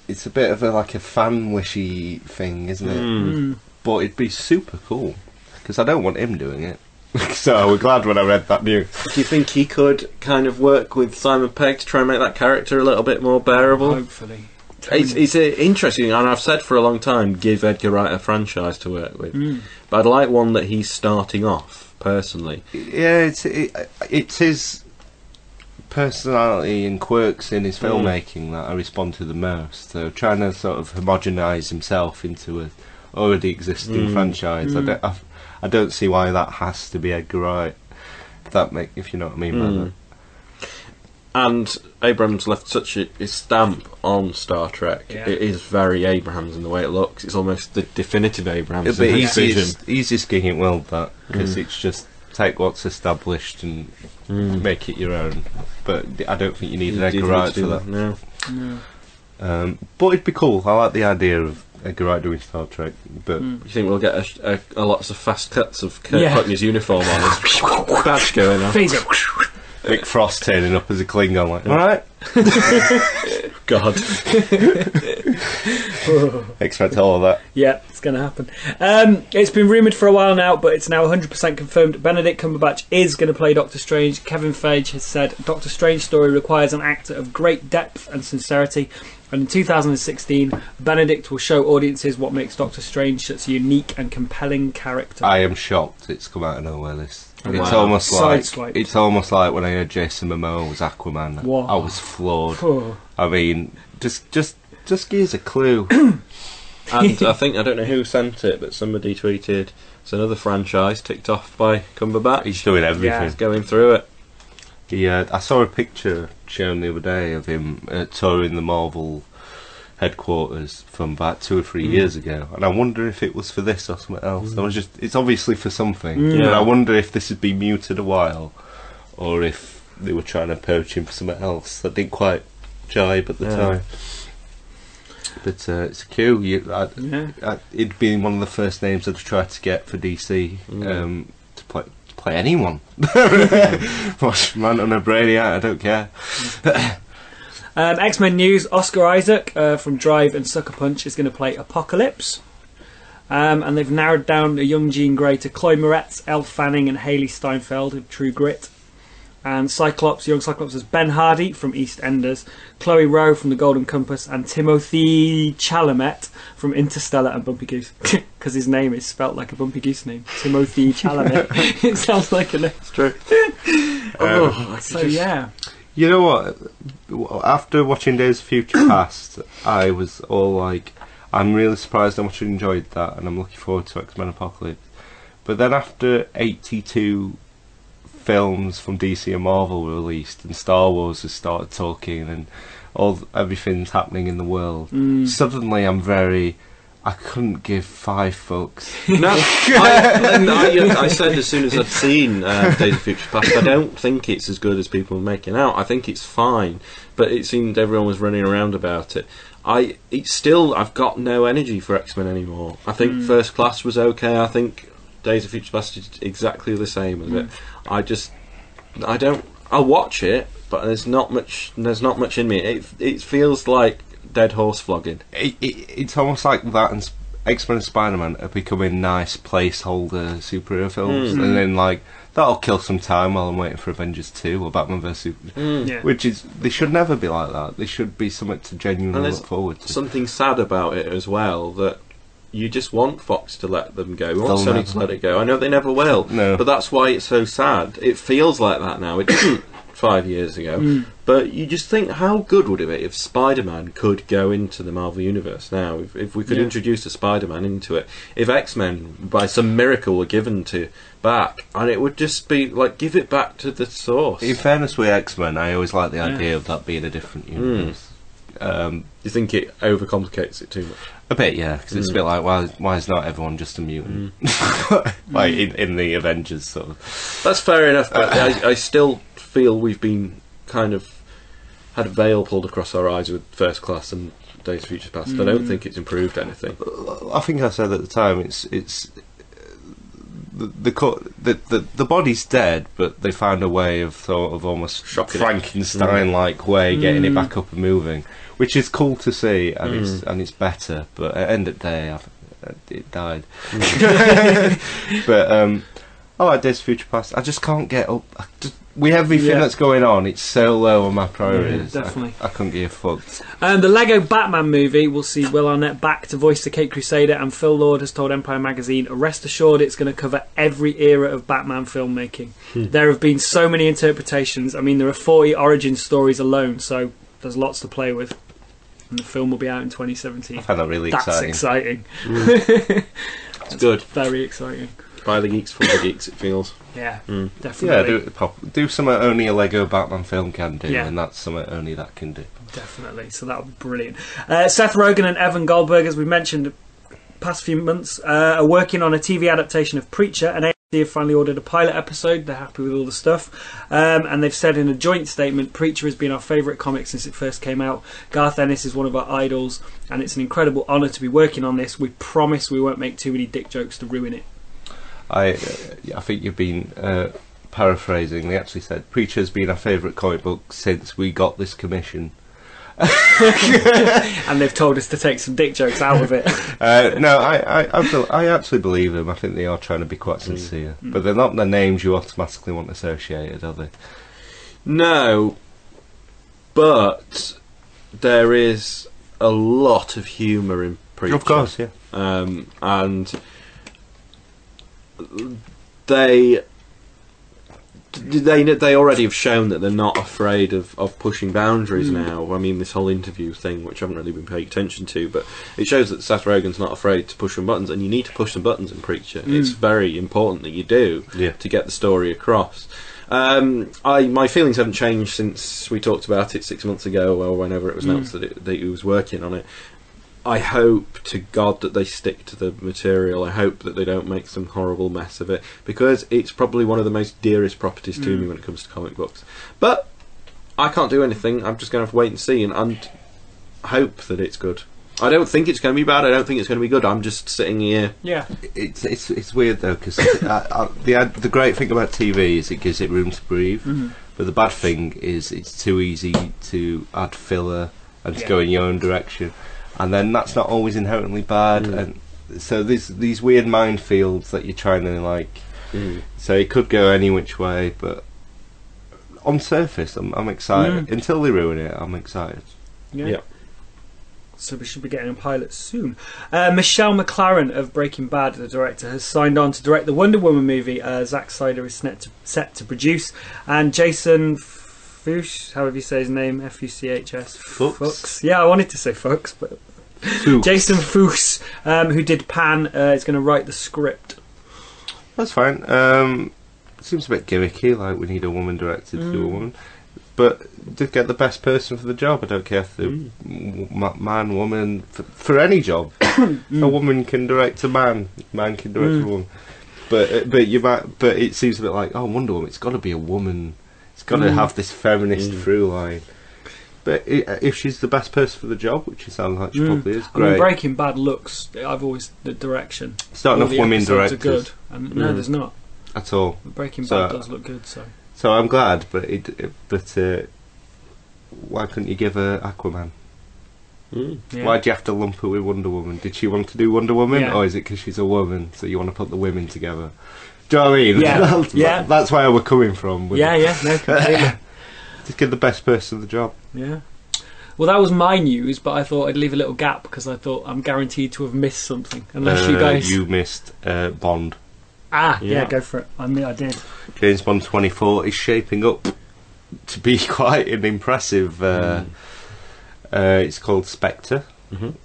It's a bit of a fan-wishy thing, isn't it? But it'd be super cool, because I don't want him doing it. So we're glad when I read that news. Do you think he could kind of work with Simon Pegg to try and make that character a little bit more bearable? Hopefully. It's interesting, and I've said for a long time, give Edgar Wright a franchise to work with. But I'd like one that he's starting off, personally. Yeah, it's his personality and quirks in his filmmaking that I respond to the most. So trying to sort of homogenise himself into a already existing franchise, I don't see why that has to be Edgar Wright. If you know what I mean by that. And Abrams left such a stamp on Star Trek. Yeah. It is very Abrams in the way it looks. It's almost the definitive Abrams. It'll be vision. easiest gig in the world, that, because it's just take what's established and make it your own. But I don't think you need an Edgar Wright for that. No. But it'd be cool. I like the idea of Edgar Wright doing Star Trek. But You think we'll get a lots of fast cuts of Kirk putting his uniform on, his badge going on? Phaser. Mick Frost turning up as a Klingon, like, all right. God. Expect all of that. Yeah, it's going to happen. It's been rumoured for a while now, but it's now 100% confirmed. Benedict Cumberbatch is going to play Doctor Strange. Kevin Feige has said Doctor Strange's story requires an actor of great depth and sincerity. And in 2016, Benedict will show audiences what makes Doctor Strange such a unique and compelling character. I am shocked it's come out of nowhere, this. It's Wow. almost Sideswiped. it's almost like when I heard Jason Momoa was Aquaman. Whoa. I was floored. Oh. I mean, just give us a clue. And I don't know who sent it, but somebody tweeted it's another franchise ticked off by Cumberbatch. He's doing everything. Yeah. He's going through it. I saw a picture shown the other day of him touring the Marvel headquarters from about 2 or 3 years ago, and I wonder if it was for this or something else. It's obviously for something, Yeah. but I wonder if this had been muted a while, or if they were trying to poach him for something else that didn't quite jibe at the time. But it's cool. It'd been one of the first names I'd tried to get for DC to play anyone. Man on a Brainiac, I don't care. X-Men news, Oscar Isaac from Drive and Sucker Punch is going to play Apocalypse. And they've narrowed down a young Jean Grey to Chloe Moretz, Elle Fanning and Hayley Steinfeld of True Grit. And young Cyclops is Ben Hardy from EastEnders, Chloe Rowe from The Golden Compass, and Timothy Chalamet from Interstellar and Bumpy Goose. Because his name is spelt like a Bumpy Goose name. Timothy Chalamet. It sounds like a name. It's true. Yeah. You know what? After watching Days of Future Past, I was all like, I'm really surprised how much I enjoyed that, and I'm looking forward to X-Men Apocalypse. But then after 82 films from DC and Marvel were released, and Star Wars has started talking, and everything's happening in the world, suddenly I couldn't give 5 fucks. No, I said as soon as I'd seen Days of Future Past, I don't think it's as good as people are making out. I think it's fine, but it seemed everyone was running around about it. I've got no energy for X-Men anymore. I think First Class was okay. I think Days of Future Past is exactly the same as it. I'll watch it, but there's not much in me. It feels like dead horse flogging. It's almost like that, and X-Men and Spider-Man are becoming nice placeholder superhero films, and then like that'll kill some time while I'm waiting for Avengers 2 or Batman vs Superman. Which is, they should never be like that. They should be something to genuinely look forward to. Something sad about it as well, that you just want Fox to let them go. You want Sony to let it go. I know they never will, no. But that's why it's so sad. It feels like that now. It didn't 5 years ago. But you just think, how good would it be if Spider-Man could go into the Marvel Universe now? If we could introduce a Spider-Man into it. If X-Men, by some miracle, were given back, and it would just be like, give it back to the source. In fairness with X-Men, I always like the idea of that being a different universe. You think it overcomplicates it too much? A bit, yeah, because it's a bit like, why is not everyone just a mutant? Like in the Avengers sort of. That's fair enough, but I still feel we've been kind of had a veil pulled across our eyes with First Class and Days of Future Past. I don't think it's improved anything. I think I said at the time, it's the body's dead, but they found a way of sort of almost Frankenstein-like way getting it back up and moving, which is cool to see, and it's better. But at the end of the day, it died. But I like Days of Future Past. I just can't get up. With everything that's going on, it's so low on my priorities. Definitely. I couldn't give a fuck. The Lego Batman movie will see Will Arnett back to voice the Caped Crusader, and Phil Lord has told Empire Magazine, rest assured it's going to cover every era of Batman filmmaking. There have been so many interpretations. I mean, there are 40 origin stories alone, so there's lots to play with. And the film will be out in 2017. I find that really exciting. It's good. Very exciting. By the geeks, for the geeks, it feels. Yeah, definitely. Yeah, do something only a Lego Batman film can do, and that's something only that can do. Definitely, so that would be brilliant. Seth Rogen and Evan Goldberg, as we mentioned past few months, are working on a TV adaptation of Preacher, and AMC have finally ordered a pilot episode. They're happy with all the stuff, and they've said in a joint statement, Preacher has been our favourite comic since it first came out. Garth Ennis is one of our idols, and it's an incredible honour to be working on this. We promise we won't make too many dick jokes to ruin it. I think you've been paraphrasing, they actually said, Preacher's been our favourite comic book since we got this commission. And they've told us to take some dick jokes out of it. No, I actually believe them. I think they are trying to be quite sincere. But they're not the names you automatically want associated, are they? No, but there is a lot of humour in Preacher. Of course, yeah. And they already have shown that they're not afraid of pushing boundaries now. I mean, this whole interview thing, which I haven't really been paying attention to, but it shows that Seth Rogen's not afraid to push some buttons, and you need to push some buttons in Preacher. It's very important that you do to get the story across. My feelings haven't changed since we talked about it 6 months ago, or whenever it was announced that he was working on it. I hope to God that they stick to the material. I hope that they don't make some horrible mess of it, because it's probably one of the most dearest properties to me when it comes to comic books. But I can't do anything. I'm just going to have to wait and see and hope that it's good. I don't think it's going to be bad. I don't think it's going to be good. I'm just sitting here. Yeah, it's weird though, because the great thing about TV is it gives it room to breathe. But the bad thing is it's too easy to add filler and to go in your own direction. And then that's not always inherently bad, and so these weird minefields that you're trying to so it could go any which way. But on surface, I'm excited. Until they ruin it, I'm excited. Yeah. So we should be getting a pilot soon. Michelle McLaren of Breaking Bad, the director, has signed on to direct the Wonder Woman movie. Zack Snyder is set to produce, and Jason Fuchs, however you say his name, F-U-C-H-S. Fuchs. Yeah, I wanted to say Fuchs, but Jason Fuchs, who did Pan, is going to write the script. That's fine. It seems a bit gimmicky, like we need a woman director to do a woman. But just get the best person for the job. I don't care if they're man, woman, for any job. A woman can direct a man can direct a woman. But it seems a bit like, oh, Wonder Woman, it's got to be a woman. It's got to have this feminist through line. But if she's the best person for the job, which it sounds like she probably is, great. I mean, Breaking Bad looks, I've always, the direction. It's not enough women directors. Are good. And no, there's not. At all. Breaking Bad does look good, so. So I'm glad, but why couldn't you give her Aquaman? Why do you have to lump her with Wonder Woman? Did she want to do Wonder Woman, or is it because she's a woman, so you want to put the women together? Do you know what I mean? Yeah. That's where we're coming from. No, completely. Just get the best person for the job. Yeah. Well, that was my news, but I thought I'd leave a little gap because I thought I'm guaranteed to have missed something, unless you guys. You missed Bond. Yeah, go for it. I did. James Bond 24 is shaping up to be quite an impressive. It's called Spectre,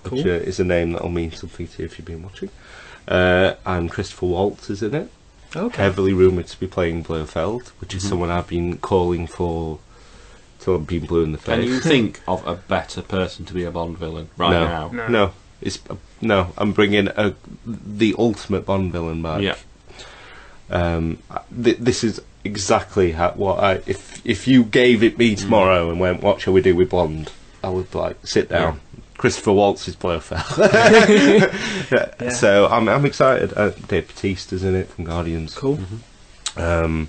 which is a name that'll mean something to you if you've been watching. And Christopher Waltz is in it. Okay. Heavily rumoured to be playing Blofeld, which is someone I've been calling for till I've been blue in the face. Can you think of a better person to be a Bond villain now? No. I'm bringing the ultimate Bond villain back. Yeah. This is exactly if you gave it me tomorrow and went, what shall we do with Bond? I would sit down. Yeah. Christopher Waltz is Blofeld. So I'm excited. Dave Bautista's in it from Guardians. Cool. I'm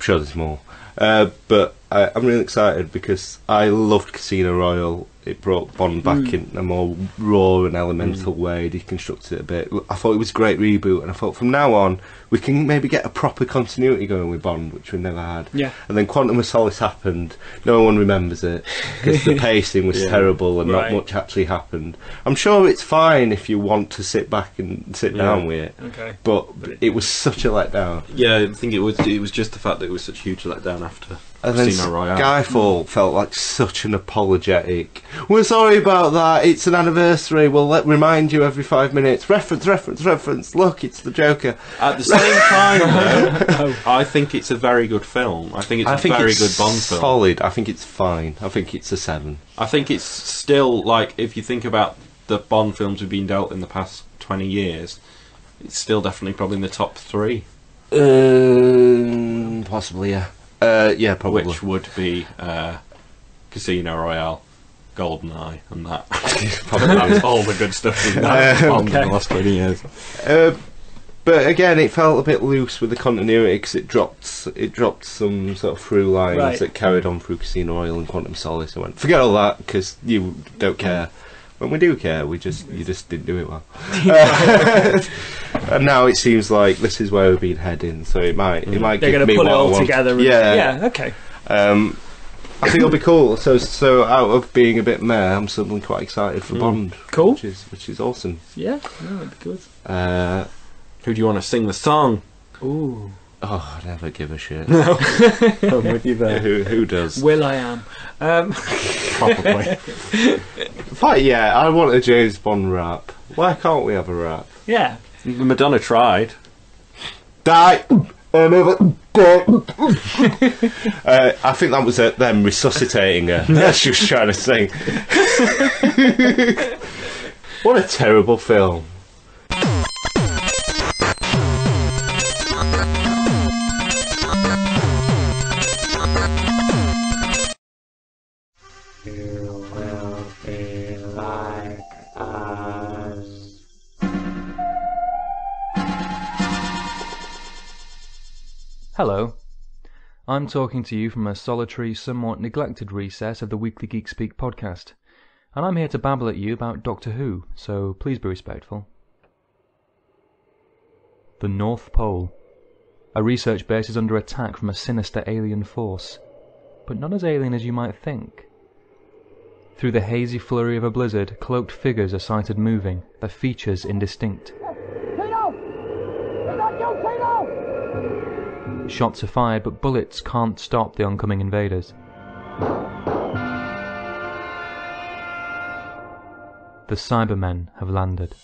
sure there's more. But I'm really excited because I loved Casino Royale. It brought Bond back in a more raw and elemental way, deconstructed it a bit. I thought it was a great reboot, and I thought from now on we can maybe get a proper continuity going with Bond, which we've never had. Yeah. And then Quantum of Solace happened. No one remembers it because the pacing was terrible and not much actually happened. I'm sure it's fine if you want to sit back and sit down with it. Okay. But it was such a letdown. Yeah, I think it was just the fact that it was such a huge letdown after. And then Skyfall felt like such an apologetic. We're sorry about that. It's an anniversary. We'll remind you every 5 minutes. Reference. Look, it's the Joker. At the same time, though, I think it's a very good film. I think it's a very good Bond film. Solid. I think it's fine. I think it's a 7. I think it's still, like, if you think about the Bond films we've been dealt in the past 20 years, it's still definitely probably in the top 3. Possibly, yeah. Yeah, probably. Which would be Casino Royale, GoldenEye, and that. Probably that's all the good stuff we've had in the last 20 years. But again, it felt a bit loose with the continuity because it dropped some sort of through lines that carried on through Casino Royale and Quantum Solace. I went, forget all that because you don't care. When we do care, you just didn't do it well. And now it seems like this is where we've been heading, so it might They're give going me to pull what it I all want. together. Yeah. Okay. I think it'll be cool. So out of being a bit meh, I'm suddenly quite excited for Bond. Cool. Which is awesome. Yeah, no, it'd be good. Who do you want to sing the song? Ooh. Oh, I never give a shit. No. I'm with you there. Who does? Will I Am. Probably. But yeah, I want a James Bond rap. Why can't we have a rap? Yeah. Madonna tried. Die! I think that was them resuscitating her. That's she was trying to sing. What a terrible film. Hello. I'm talking to you from a solitary, somewhat neglected recess of the weekly Geek Speak podcast, and I'm here to babble at you about Doctor Who, so please be respectful. The North Pole. A research base is under attack from a sinister alien force, but not as alien as you might think. Through the hazy flurry of a blizzard, cloaked figures are sighted moving, their features indistinct. Shots are fired, but bullets can't stop the oncoming invaders. The Cybermen have landed.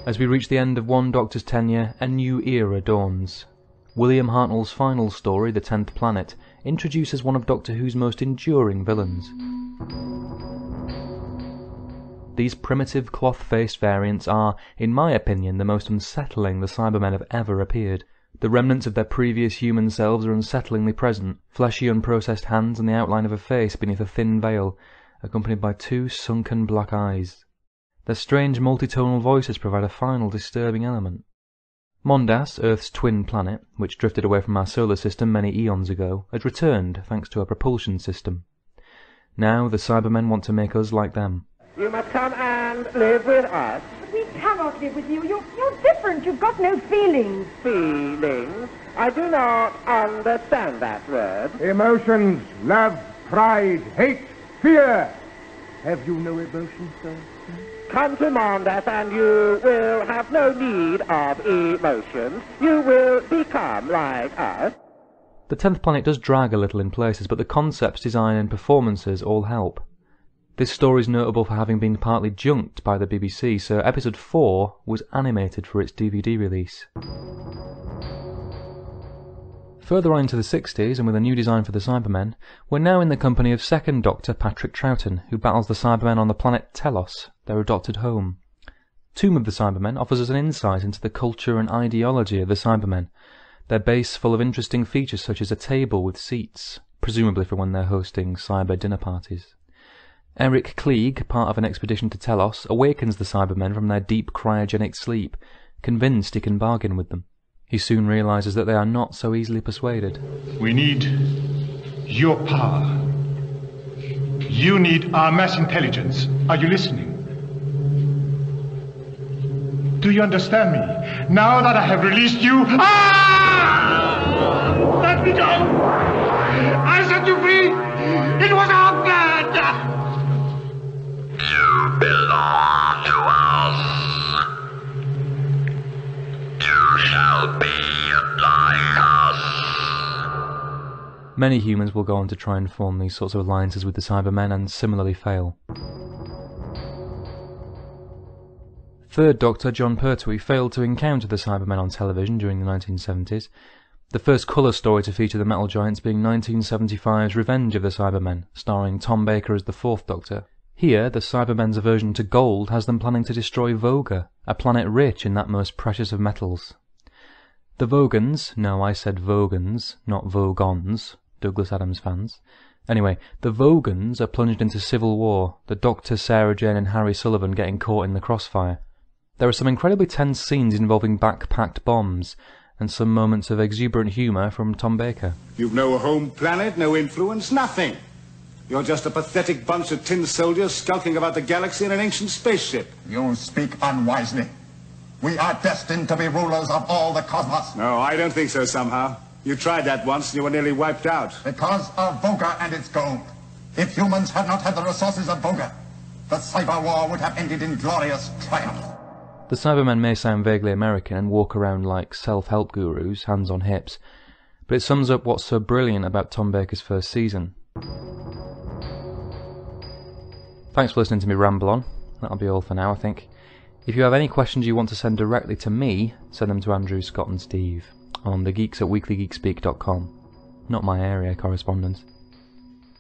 As we reach the end of one Doctor's tenure, a new era dawns. William Hartnell's final story, The 10th Planet, introduces one of Doctor Who's most enduring villains. These primitive cloth-faced variants are, in my opinion, the most unsettling the Cybermen have ever appeared. The remnants of their previous human selves are unsettlingly present, fleshy unprocessed hands and the outline of a face beneath a thin veil, accompanied by two sunken black eyes. Their strange multitonal voices provide a final disturbing element. Mondas, Earth's twin planet, which drifted away from our solar system many eons ago, has returned thanks to a propulsion system. Now the Cybermen want to make us like them. You must come and live with us. But we cannot live with you. You're different. You've got no feelings. Feelings? I do not understand that word. Emotions, love, pride, hate, fear. Have you no emotions, sir? Come to Mondas and you will have no need of emotions. You will become like us. The 10th Planet does drag a little in places, but the concepts, design and performances all help. This story is notable for having been partly junked by the BBC, so episode 4 was animated for its DVD release. Further on into the 60s, and with a new design for the Cybermen, we're now in the company of second Doctor Patrick Troughton, who battles the Cybermen on the planet Telos, their adopted home. Tomb of the Cybermen offers us an insight into the culture and ideology of the Cybermen, their base full of interesting features such as a table with seats, presumably for when they're hosting cyber dinner parties. Eric Klieg, part of an expedition to Telos, awakens the Cybermen from their deep cryogenic sleep, convinced he can bargain with them. He soon realises that they are not so easily persuaded. We need your power. You need our mass intelligence. Are you listening? Do you understand me? Now that I have released you... Ah! Let me go! I set you free! It was all good! You belong to us. You shall be like us. Many humans will go on to try and form these sorts of alliances with the Cybermen and similarly fail. Third Doctor John Pertwee failed to encounter the Cybermen on television during the 1970s, the first colour story to feature the Metal Giants being 1975's Revenge of the Cybermen, starring Tom Baker as the Fourth Doctor. Here, the Cybermen's aversion to gold has them planning to destroy Voga, a planet rich in that most precious of metals. The Vogons, no, I said Vogons, not Vogons, Douglas Adams fans. Anyway, the Vogons are plunged into civil war, the Doctor, Sarah Jane and Harry Sullivan getting caught in the crossfire. There are some incredibly tense scenes involving backpacked bombs, and some moments of exuberant humour from Tom Baker. You've no home planet, no influence, nothing. You're just a pathetic bunch of tin soldiers skulking about the galaxy in an ancient spaceship. You speak unwisely. We are destined to be rulers of all the cosmos. No, I don't think so somehow. You tried that once and you were nearly wiped out. Because of Voga and its gold. If humans had not had the resources of Voga, the cyber war would have ended in glorious triumph. The Cybermen may sound vaguely American and walk around like self-help gurus, hands on hips, but it sums up what's so brilliant about Tom Baker's first season. Thanks for listening to me ramble on. That'll be all for now, I think. If you have any questions you want to send directly to me, send them to Andrew, Scott and Steve on thegeeks@weeklygeekspeak.com. Not my area correspondence.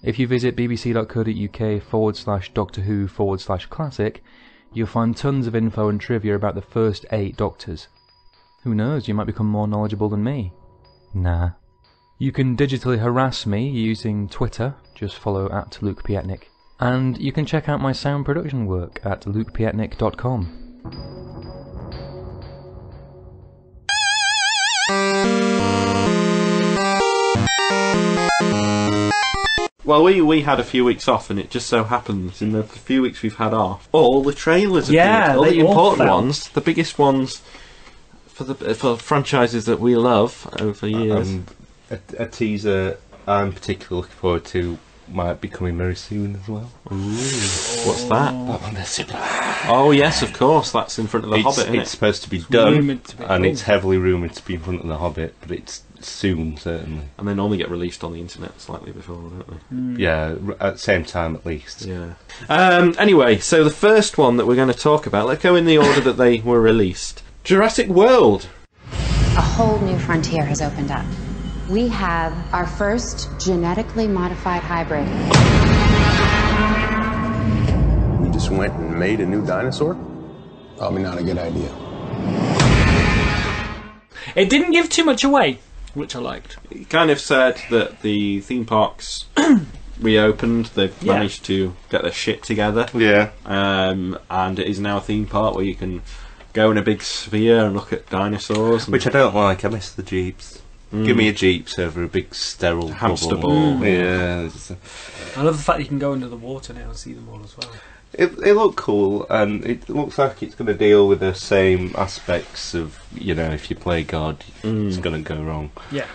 If you visit bbc.co.uk/Doctor Who/classic, you'll find tons of info and trivia about the first 8 Doctors. Who knows, you might become more knowledgeable than me. Nah. You can digitally harass me using Twitter, just follow @LukePietnik. And you can check out my sound production work at lukepietnik.com. Well, we had a few weeks off, and it just so happens in the few weeks we've had off, all the trailers appeared. All the important ones, the biggest ones for franchises that we love over years. A teaser I'm particularly looking forward to might be coming very soon as well. Ooh, what's that? Oh yes, of course, that's in front of the Hobbit, isn't it? It's supposed to be done, and it's heavily rumoured to be in front of the Hobbit, but it's soon, certainly. And they normally get released on the internet slightly before, don't they? Yeah, at the same time at least. Yeah. Anyway, so the first one that we're going to talk about, let's go in the order that they were released. Jurassic World. A whole new frontier has opened up. We have our first genetically modified hybrid. We just went and made a new dinosaur? Probably not a good idea. It didn't give too much away, which I liked. It kind of said that the theme parks reopened, they've managed to get their shit together. Yeah. And it is now a theme park where you can go in a big sphere and look at dinosaurs. Which I don't like, I miss the Jeeps. Give me a Jeeps over a big sterile hamster bubble. ball. Yeah. I love the fact you can go under the water now and see them all as well. It looked cool, and it looks like it's going to deal with the same aspects of, you know, if you play God, it's going to go wrong. Yeah.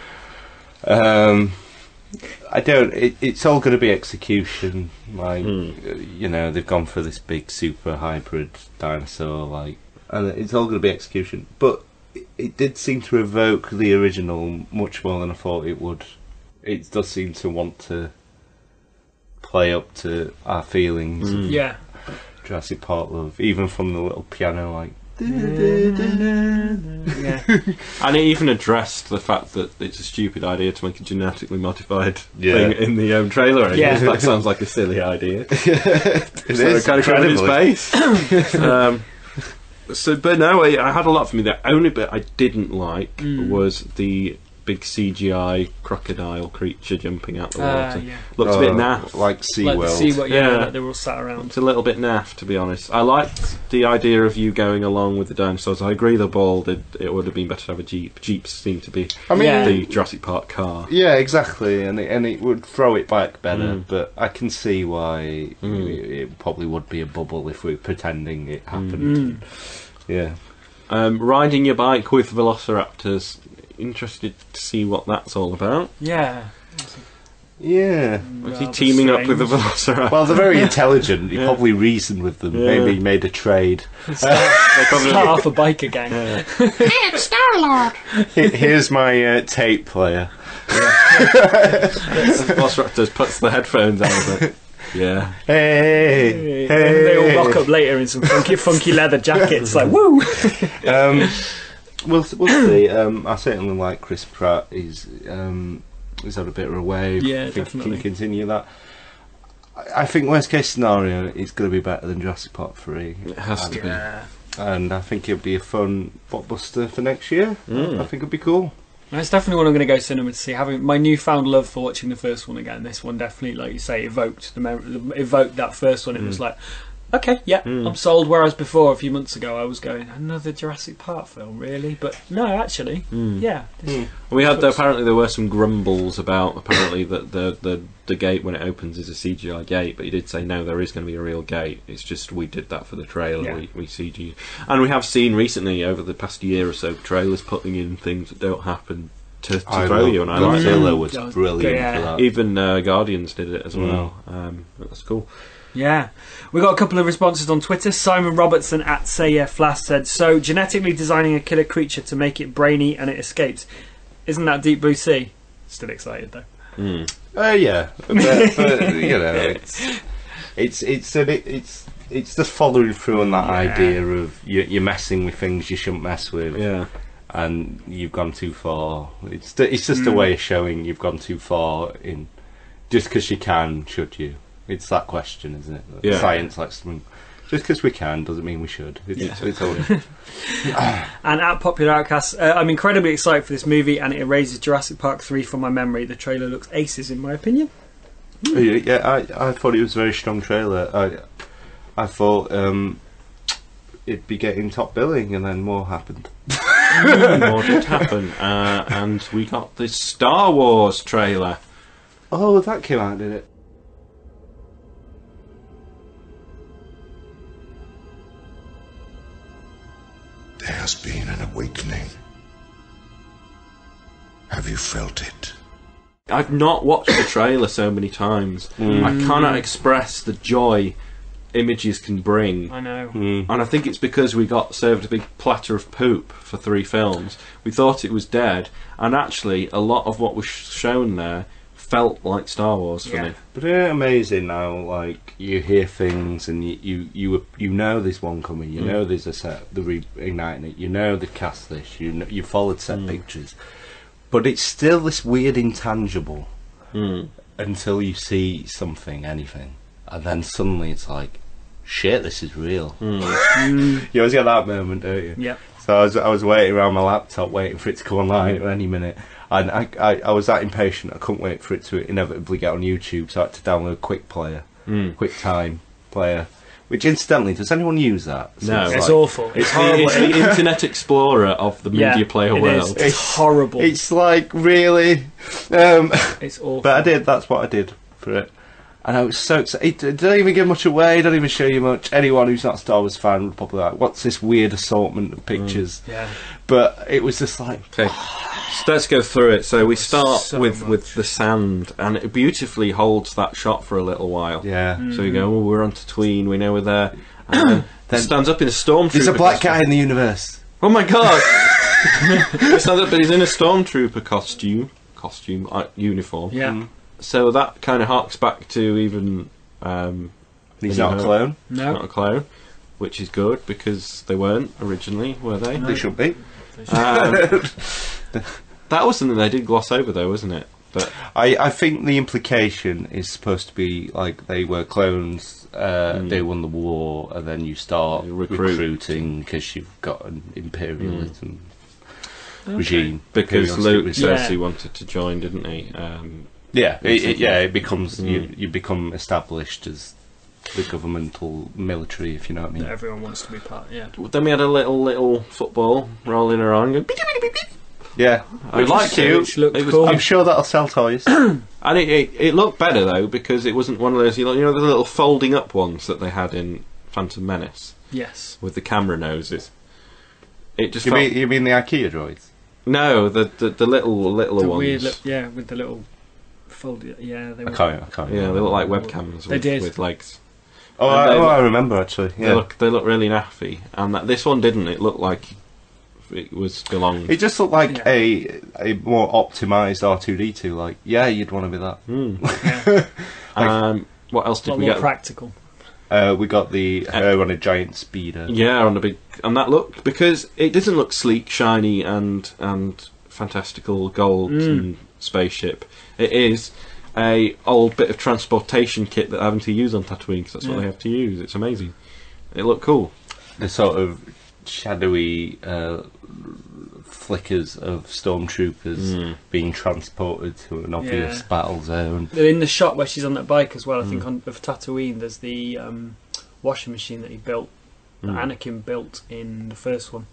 It's all going to be execution. Like, you know, they've gone for this big super hybrid dinosaur, and it's all going to be execution. But it did seem to evoke the original much more than I thought it would. It does seem to want to play up to our feelings. Yeah. Jurassic Park love, even from the little piano, like. Yeah. And it even addressed the fact that it's a stupid idea to make a genetically modified thing in the trailer. Yeah. That sounds like a silly idea. It is kind of covered its base. But no, I had a lot for me. The only bit I didn't like was the big CGI crocodile creature jumping out the water. Looked a bit naff. Like SeaWorld. Like they were all sat around. It's a little bit naff, to be honest. I liked the idea of you going along with the dinosaurs. I agree, it would have been better to have a Jeep. Jeeps seem to be the Jurassic Park car. Yeah, exactly, and it would throw it back better, but I can see why it probably would be a bubble if we're pretending it happened. Yeah. Riding your bike with velociraptors. Interested to see what that's all about. Yeah. Yeah. Was he teaming up with a velociraptor? Well, they're very intelligent. He probably reasoned with them. Maybe he made a trade. Start off a biker gang. It's Star-Lord! Here's my tape player. Velociraptor puts the headphones on of it. Yeah. Hey. They all rock up later in some funky leather jackets, like woo. We'll see. I certainly like Chris Pratt. He's had a bit of a wave. Yeah, I think definitely. he can continue that. I think worst case scenario, it's going to be better than Jurassic Park 3. It has to be. And I think it'll be a fun blockbuster for next year. I think it'll be cool. That's definitely one I'm going to go to cinema to see. Having my newfound love for watching the first one again, this one definitely, like you say, evoked that first one. It was like, Okay, yeah, I'm sold. Whereas before, a few months ago, I was going, another Jurassic Park film, really? But no, actually, yeah. We had apparently there were some grumbles about apparently that the gate when it opens is a CGI gate, but he did say no, there is going to be a real gate. It's just we did that for the trailer. Yeah. We CG, and we have seen recently over the past year or so trailers putting in things that don't happen to throw you. And I like Godzilla was brilliant for that. Even Guardians did it as well. That's cool. Yeah. We got a couple of responses on Twitter. Simon Robertson at SayYeahFlash said, so genetically designing a killer creature to make it brainy and it escapes. Isn't that Deep Blue Sea? Still excited though. Yeah, but you know, it's just following through on that idea of you're messing with things you shouldn't mess with. Yeah. And you've gone too far. It's just a way of showing you've gone too far in. Just because you can, should you? It's that question, isn't it? Yeah. Science likes to. Just because we can doesn't mean we should. It's all. And at Popular Outcast, I'm incredibly excited for this movie, and it erases Jurassic Park 3 from my memory. The trailer looks aces, in my opinion. Yeah, I thought it was a very strong trailer. I thought it'd be getting top billing, and then more happened. More did happen, and we got the Star Wars trailer. Oh, that came out, did it? There has been an awakening. Have you felt it? I've not watched the trailer so many times. I cannot express the joy images can bring. I know. And I think it's because we got served a big platter of poop for 3 films. We thought it was dead, and actually a lot of what was shown there felt like Star Wars for me. But isn't it amazing now? Like you hear things, and you know there's one coming. You know there's a set. They're reigniting it. You know they've cast this. You followed set pictures, but it's still this weird intangible until you see something, anything, and then suddenly it's like, shit, this is real. You always get that moment, don't you? Yeah. So I was waiting around my laptop, waiting for it to come online at any minute. And I was that impatient, I couldn't wait for it to inevitably get on YouTube, so I had to download QuickTime Player. Which, incidentally, does anyone use that? No. It's awful. It's the Internet Explorer of the media player world. It's horrible. It's like, really? It's awful. But that's what I did for it. And I was so excited. It don't even give much away, don't even show you much. Anyone who's not a Star Wars fan would probably like, what's this weird assortment of pictures? Yeah. But it was just like... Okay, so let's go through it. So we start with the sand, and it beautifully holds that shot for a little while. Yeah. So you go, we're on Tatooine, we know we're there. And then it stands up in a stormtrooper. There's a black guy in the universe. Oh my god! He stands up, but he's in a stormtrooper uniform. Yeah. So that kind of harks back to even... he's not a clone. No. Not a clone, which is good, because they weren't originally, were they? They should be. That was something they did gloss over, though, wasn't it? But I think the implication is supposed to be like they were clones, they won the war, and then you start recruiting because you've got an imperialism regime. Because Luke Cersei wanted to join, didn't he? It becomes you become established as the governmental military, if you know what I mean. Everyone wants to be part. Yeah. Then we had a little football rolling around. Going, yeah, I liked it. Cool. I'm sure that'll sell toys. And it looked better though, because it wasn't one of those the little folding up ones that they had in Phantom Menace. Yes. With the camera noses. It just you mean the IKEA droids? No, the littler ones. Weird with the little folded. Yeah, they were. I can't. Yeah, they look like webcams with legs. Oh, I remember actually. Yeah. They look really naffy, and this one didn't. It looked like it was belonged. It just looked like a more optimised R2D2. Like, you'd want to be that. What else did we get? Practical. We got her on a giant speeder. Yeah, on a big, and that looked, because it doesn't look sleek, shiny, and fantastical gold and spaceship. It is a old bit of transportation kit that they're having to use on Tatooine, because that's what they have to use. It's amazing. It looked cool. The sort of shadowy flickers of stormtroopers being transported to an obvious battle zone. In the shot where she's on that bike as well, I think of Tatooine, there's the washing machine that he built, that Anakin built in the first one.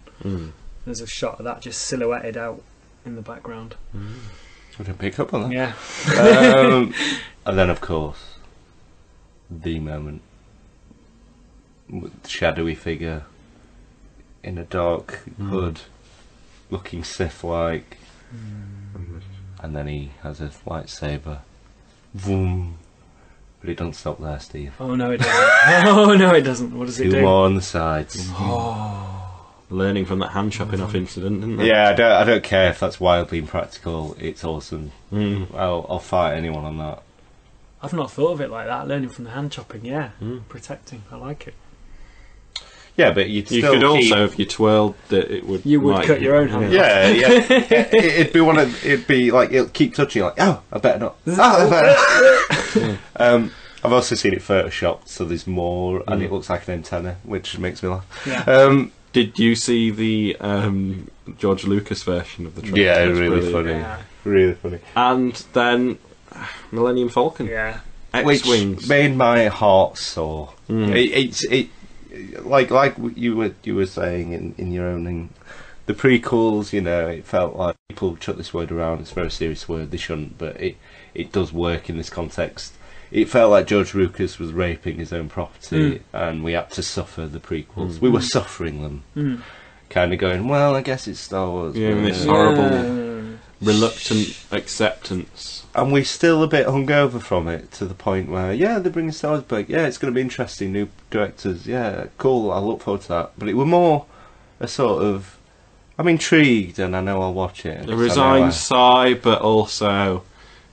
There's a shot of that just silhouetted out in the background. I didn't pick up on that. Yeah. And then, of course, the moment. With the shadowy figure in a dark hood, looking Sith-like. And then he has a lightsaber. Vroom. But it doesn't stop there, Steve. Oh no, it doesn't. Oh no, it doesn't. What does it do? Two more on the sides. Learning from that hand chopping off incident, didn't they? Yeah, I don't care if that's wildly impractical. It's awesome. I'll fight anyone on that. I've not thought of it like that. Learning from the hand chopping, yeah. Protecting, I like it. Yeah, but you could also, if you twirled it, would you would cut your own hand off. Yeah. It'd be one of. It'd be like it'll keep touching. Like, oh, I better not. I've also seen it photoshopped, so there's more, and it looks like an antenna, which makes me laugh. Yeah. Did you see the George Lucas version of the trailer? Yeah, really funny. Yeah. Really funny. And then Millennium Falcon. Yeah. X-Wings. Which made my heart sore. It like you were saying in your own the prequels, you know, it felt like people chuck this word around. It's a very serious word. They shouldn't, but it does work in this context. It felt like George Lucas was raping his own property, and we had to suffer the prequels. We were suffering them, kind of going, well, I guess it's Star Wars. Yeah, this horrible, reluctant acceptance. And we're still a bit hungover from it, to the point where, yeah, they're bringing Star Wars back. Yeah, it's going to be interesting, new directors. Yeah, cool, I'll look forward to that. But it were more a sort of, I'm intrigued, and I know I'll watch it. A resigned sigh, but also...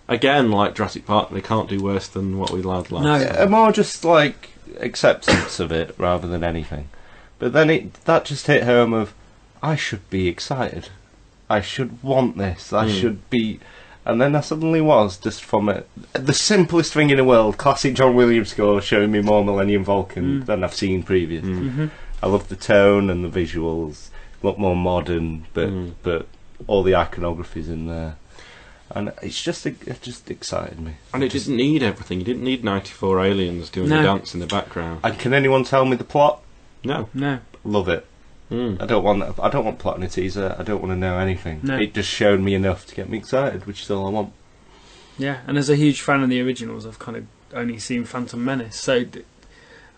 Again, like Jurassic Park, they can't do worse than what we loved last. No, more just like acceptance of it rather than anything. But then that just hit home of, I should be excited. I should want this. I should be... And then I suddenly was, just from the simplest thing in the world, classic John Williams score, showing me more Millennium Falcon than I've seen previous. I love the tone and the visuals, look more modern, but all the iconography's in there. And it just excited me. And it didn't need everything. You didn't need 94 aliens doing the dance in the background. And can anyone tell me the plot? No. Love it. I don't want plot in a teaser. I don't want to know anything. No. It just showed me enough to get me excited, which is all I want. Yeah, and as a huge fan of the originals, I've kind of only seen Phantom Menace, so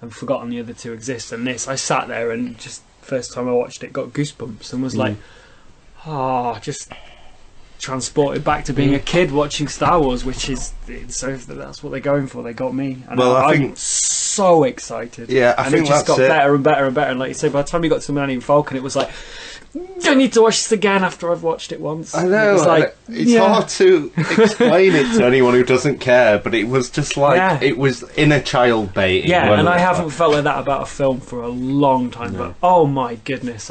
I've forgotten the other two exist. And this, I sat there and just first time I watched it, got goosebumps and was like, just transported back to being a kid watching Star Wars, which is so that's what they're going for. They got me, and I'm so excited. Yeah, I think it just got better and better and better. And like you say, by the time you got to Millennium Falcon, it was like, I need to watch this again after I've watched it once. I know. It was like, it's hard to explain it to anyone who doesn't care, but it was just like it was inner child baiting. Yeah, and I haven't felt like that about a film for a long time. But oh my goodness,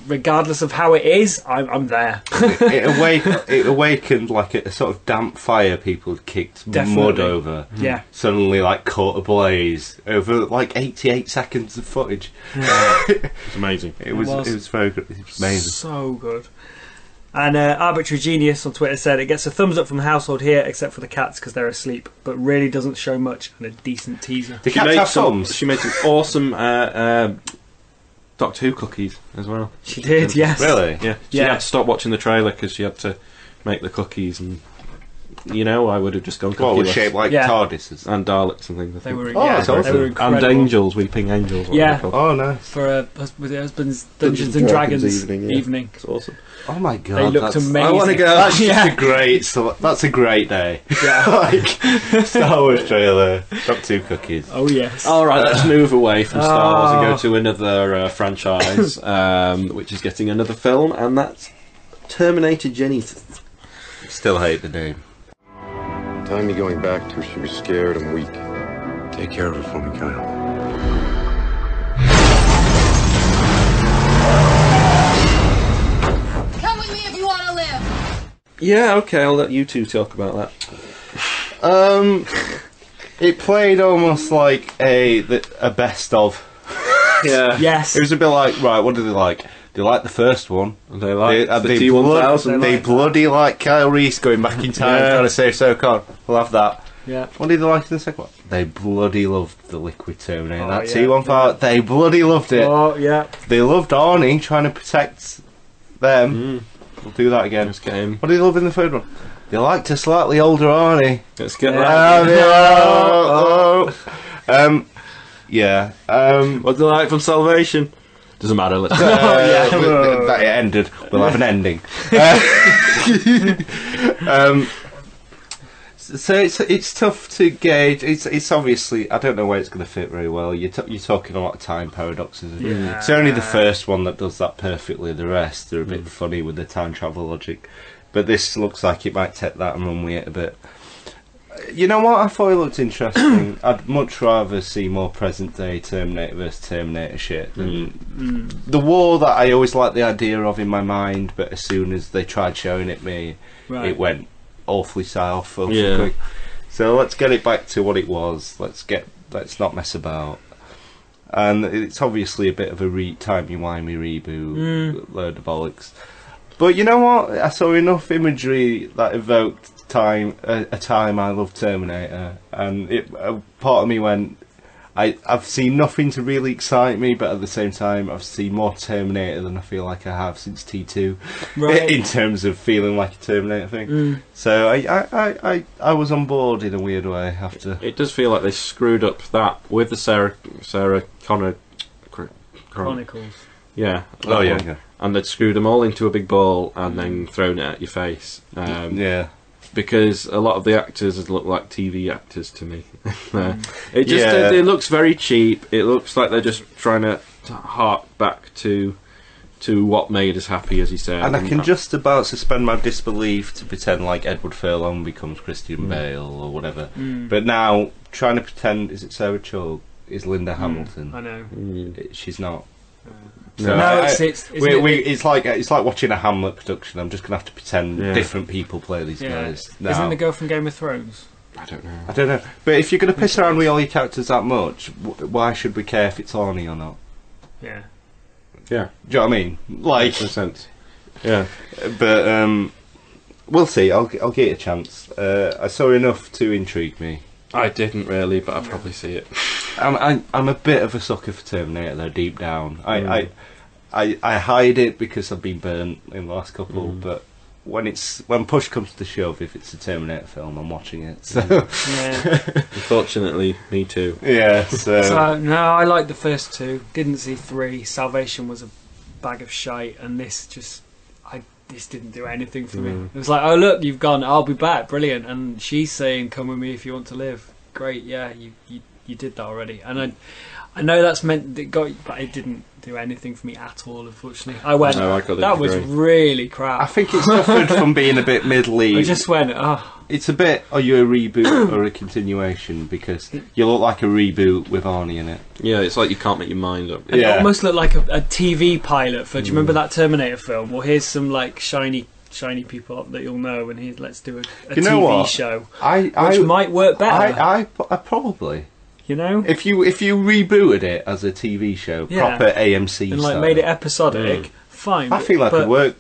regardless of how it is, I'm there. it awakened like a sort of damp fire people had kicked mud over. Yeah. Suddenly like caught ablaze over like 88 seconds of footage. It's amazing. It was very good. It was amazing. So good. And Arbitrary Genius on Twitter said, it gets a thumbs up from the household here, except for the cats because they're asleep, but really doesn't show much and a decent teaser. The cats have thumbs? She made some awesome Doctor Who cookies as well. She did, yes. Really? Yeah. She had to stop watching the trailer because she had to make the cookies, and I would have just gone cookie. What, was shaped like TARDISes? And Daleks and things. They were, they were incredible. And angels, weeping angels. Oh, nice. For with her husband's Dungeons and Dragons evening. It's awesome. Oh my god, they looked amazing. I want to go. That's just a great. That's a great day. Yeah, like Star Wars trailer, Doctor Who cookies. Oh yes. All right, let's move away from Star Wars and go to another franchise, which is getting another film, and that's Terminator Genesis. Still hate the name. Time you going back to, she was scared and weak. Take care of her for me, Kyle. Come with me if you want to live. Yeah, okay, I'll let you two talk about that. It played almost like a best of. Yeah. Yes. It was a bit like, right, what do they like? They like the first one. They like the T-1000. They bloody like Kyle Reese going back in time trying to save Sarah Connor. We'll have that. Yeah. What did they like in the second one? They bloody loved the Liquid Terminator. That yeah, T1 part, they bloody loved it. Oh, yeah. They loved Arnie trying to protect them. We'll do that again. Let's get him. What did they love in the third one? They liked a slightly older Arnie. Let's get yeah. What do you like from Salvation? Doesn't matter. Let's that ended. We'll have an ending. So it's tough to gauge. It's obviously, I don't know where it's going to fit very well. You're talking a lot of time paradoxes. Yeah. It's only the first one that does that perfectly. The rest are a bit funny with the time travel logic. But this looks like it might take that and run with it a bit. You know what? I thought it looked interesting. I'd much rather see more present day Terminator versus Terminator shit than the war that I always liked the idea of in my mind, but as soon as they tried showing it me, it went awfully south, awfully quick. So let's get it back to what it was. Let's not mess about. And it's obviously a bit of a timey-wimey reboot, load of bollocks. But you know what? I saw enough imagery that evoked a time I loved Terminator, and part of me went, I've seen nothing to really excite me, but at the same time I've seen more Terminator than I feel like I have since T2, in terms of feeling like a Terminator thing. So I was on board in a weird way after. It does feel like they screwed up that with the Sarah Connor Chronicles. Yeah. Oh yeah. And they'd screwed them all into a big ball and then thrown it at your face. Because a lot of the actors look like TV actors to me. It just it looks very cheap. It looks like they're just trying to hark back to what made us happy, as he said. And I can just about suspend my disbelief to pretend like Edward Furlong becomes Christian Bale or whatever. But now trying to pretend, is it Sarah Chalk? Is Linda Hamilton? I know. She's not. So it's like watching a Hamlet production. I'm just gonna have to pretend different people play these guys. Now. Isn't the girl from Game of Thrones? I don't know. But if you're gonna piss around with all your characters that much, why should we care if it's Arnie or not? Yeah. Yeah. Do you know what I mean? Like, makes sense. Yeah. But we'll see. I'll give it a chance. I saw enough to intrigue me. I didn't really, but I'll probably see it. I'm a bit of a sucker for Terminator though, deep down. I hide it because I've been burnt in the last couple, but when push comes to shove, if it's a Terminator film, I'm watching it. So Unfortunately, me too. Yeah. So no, I liked the first two. Didn't see 3. Salvation was a bag of shite, and this didn't do anything for me. It was like, oh look, you've gone. I'll be back. Brilliant. And she's saying, "Come with me if you want to live." Great. Yeah, you did that already. And I know that's meant but it didn't do anything for me at all. Unfortunately, I went. No, that was really crap. I think it suffered from being a bit middly. I just went, It's a bit. Are you a reboot or a continuation? Because you look like a reboot with Arnie in it. Yeah, it's like you can't make your mind up. It almost looked like a TV pilot for. Do you remember that Terminator film? Well, here's some like shiny people that you'll know, and let's do a TV show, which might work better. I probably. You know, if you rebooted it as a TV show, proper AMC and style, made it episodic, fine. I feel like it worked.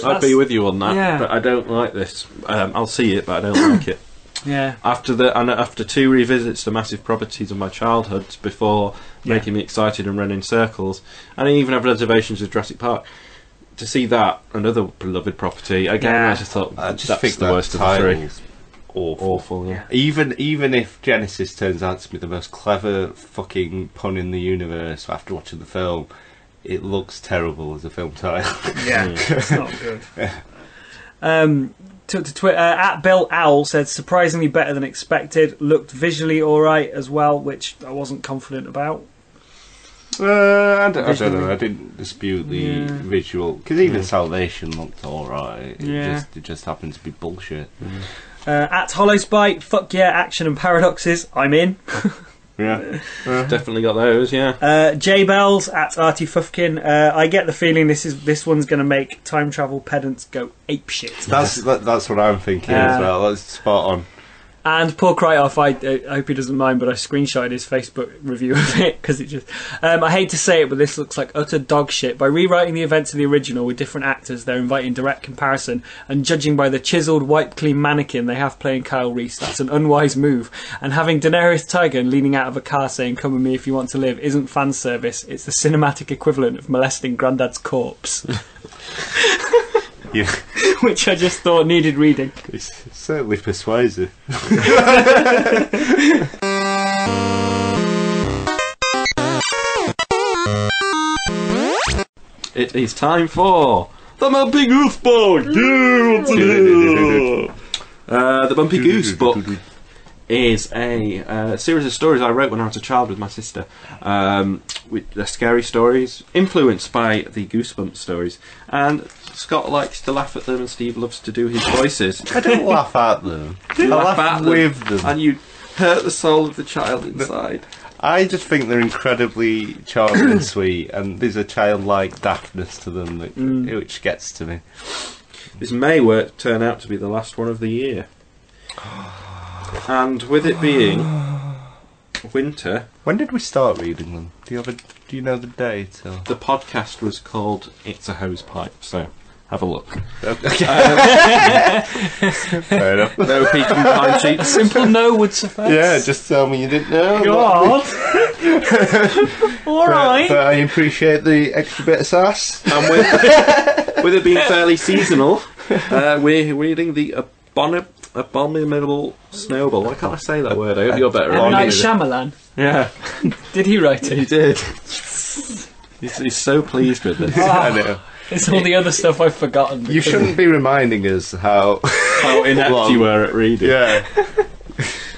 I'd be with you on that, but I don't like this. I'll see it, but I don't like it. Yeah. After 2 revisits to massive properties of my childhood before making me excited and run in circles, and I even have reservations with Jurassic Park. To see that, another beloved property, again, I just thought that's the worst of the 3. Awful, yeah. Even if Genesis turns out to be the most clever fucking pun in the universe after watching the film, it looks terrible as a film title. Yeah, it's not good. Took to Twitter, at Bill Owl said, surprisingly better than expected, looked visually alright as well, which I wasn't confident about. I don't know. I didn't dispute the visual, because even Salvation looked alright. It just happened to be bullshit. At Hollowspite, fuck yeah, action and paradoxes. I'm in. Definitely got those. J Bells at Artie Fufkin. I get the feeling this one's going to make time travel pedants go apeshit. That's what I'm thinking as well. That's spot on. And Paul Kryhoff, I hope he doesn't mind, but I screenshotted his Facebook review of it because it just... I hate to say it, but this looks like utter dog shit. By rewriting the events of the original with different actors, they're inviting direct comparison, and judging by the chiselled, wipe-clean mannequin they have playing Kyle Reese, that's an unwise move. And having Daenerys Targaryen leaning out of a car saying, "Come with me if you want to live," isn't fan service. It's the cinematic equivalent of molesting Grandad's corpse. Yeah. Which I just thought needed reading. It's certainly persuasive. It is time for the Bumpy Goose Book. The Bumpy Goose Book is a series of stories I wrote when I was a child with my sister. They're scary stories, influenced by the Goosebumps stories. And Scott likes to laugh at them, and Steve loves to do his voices. I don't laugh at them. I laugh with them. And you hurt the soul of the child inside. I just think they're incredibly charming and sweet, and there's a childlike daftness to them which gets to me. This may turn out to be the last one of the year. And with it being winter... When did we start reading them? Do you know the date? Or? The podcast was called It's a Hose Pipe, so have a look. Okay. Fair enough. No peeking behind sheets. A simple no would suffice. Yeah, just tell me you didn't know. God. Alright. But I appreciate the extra bit of sass. And with it being fairly seasonal, we're reading the Abominable Snowball. Why can't I say that word? I hope you're better. M. Night Shyamalan. Yeah. Did he write it? He did. He's so pleased with this. I know. It's all the other stuff I've forgotten. You shouldn't be reminding us how inept you were at reading. Yeah.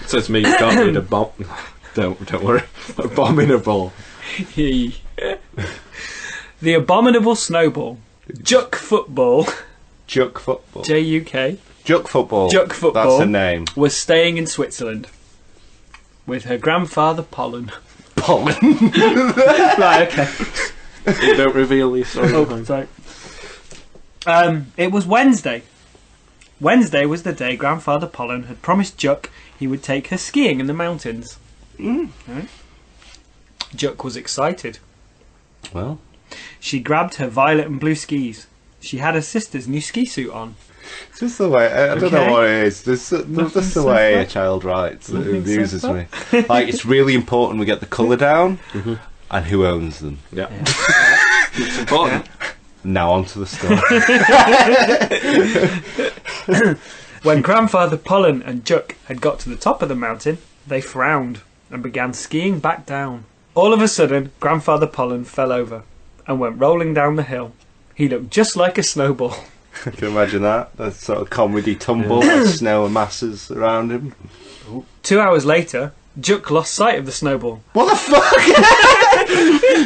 So it's me. You can't read a bomb. Don't worry. Abominable. The Abominable Snowball. Juck Football. Juck Football. J-U-K. Juck Football. Juck Football. That's a name. Was staying in Switzerland with her grandfather Pollen. Pollen. Right, okay. You don't reveal these stories. Oh, sorry. It was Wednesday. Wednesday was the day Grandfather Pollen had promised Juck he would take her skiing in the mountains. Right. Juck was excited. Well, she grabbed her violet and blue skis. She had her sister's new ski suit on. It's just the way, I don't know what it is. There's just the way a child writes that amuses me. Like, it's really important we get the colour down and who owns them. Yeah. It's important. Now on to the story. When Grandfather Pollen and Juck had got to the top of the mountain, they frowned and began skiing back down. All of a sudden, Grandfather Pollen fell over and went rolling down the hill. He looked just like a snowball. I can imagine that. That sort of comedy tumble with snow and masses around him. 2 hours later, Juck lost sight of the snowball. What the fuck?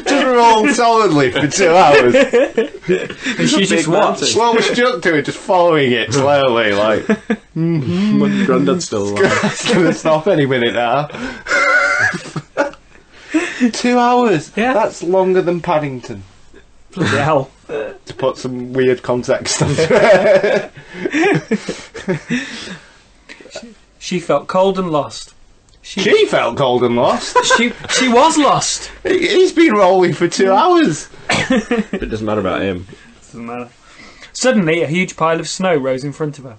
Just rolled solidly for 2 hours. And she just watched. What was Juck doing? Just following it slowly, like... When Grandad's still alive. It's going to stop any minute now. 2 hours? Yeah. That's longer than Paddington. Bloody hell. To put some weird context onto it. She felt cold and lost. She felt cold and lost. She was lost. He's been rolling for 2 hours. It doesn't matter about him. Doesn't matter. Suddenly, a huge pile of snow rose in front of her.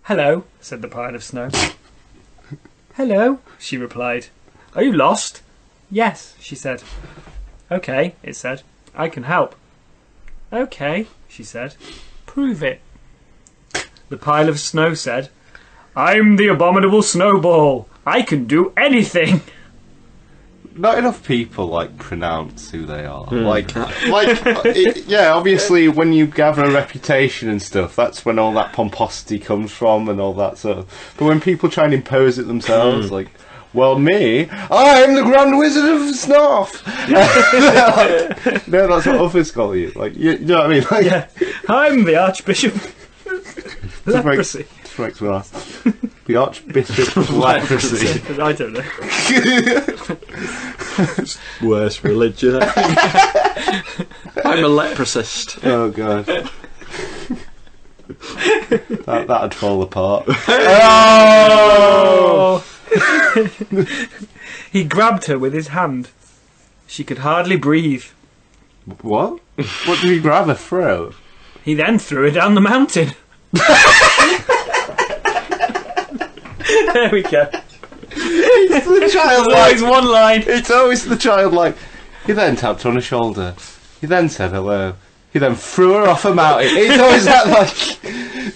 "Hello," said the pile of snow. "Hello," she replied. "Are you lost?" "Yes," she said. "Okay," it said. "I can help." "Okay," she said. "Prove it." The pile of snow said, "I'm the Abominable Snowball. I can do anything." Not enough people pronounce who they are. Yeah, obviously when you gather a reputation and stuff, that's when all that pomposity comes from and all that sort of. But when people try and impose it themselves, well, me, I'm the Grand Wizard of Snarf. No, that's what others call you. You know what I mean? Yeah, I'm the Archbishop. Leprosy. Makes me laugh. The Archbishop of Leprosy. I don't know. Worst religion. I'm a leprosist. Oh god. That'd fall apart. Oh! He grabbed her with his hand. She could hardly breathe. What? What did he grab her throat? He then threw her down the mountain. There we go. It's the childlike. Always one line. It's always the childlike. He then tapped her on her shoulder. He then said hello. He then threw her off a mountain. It's always that like.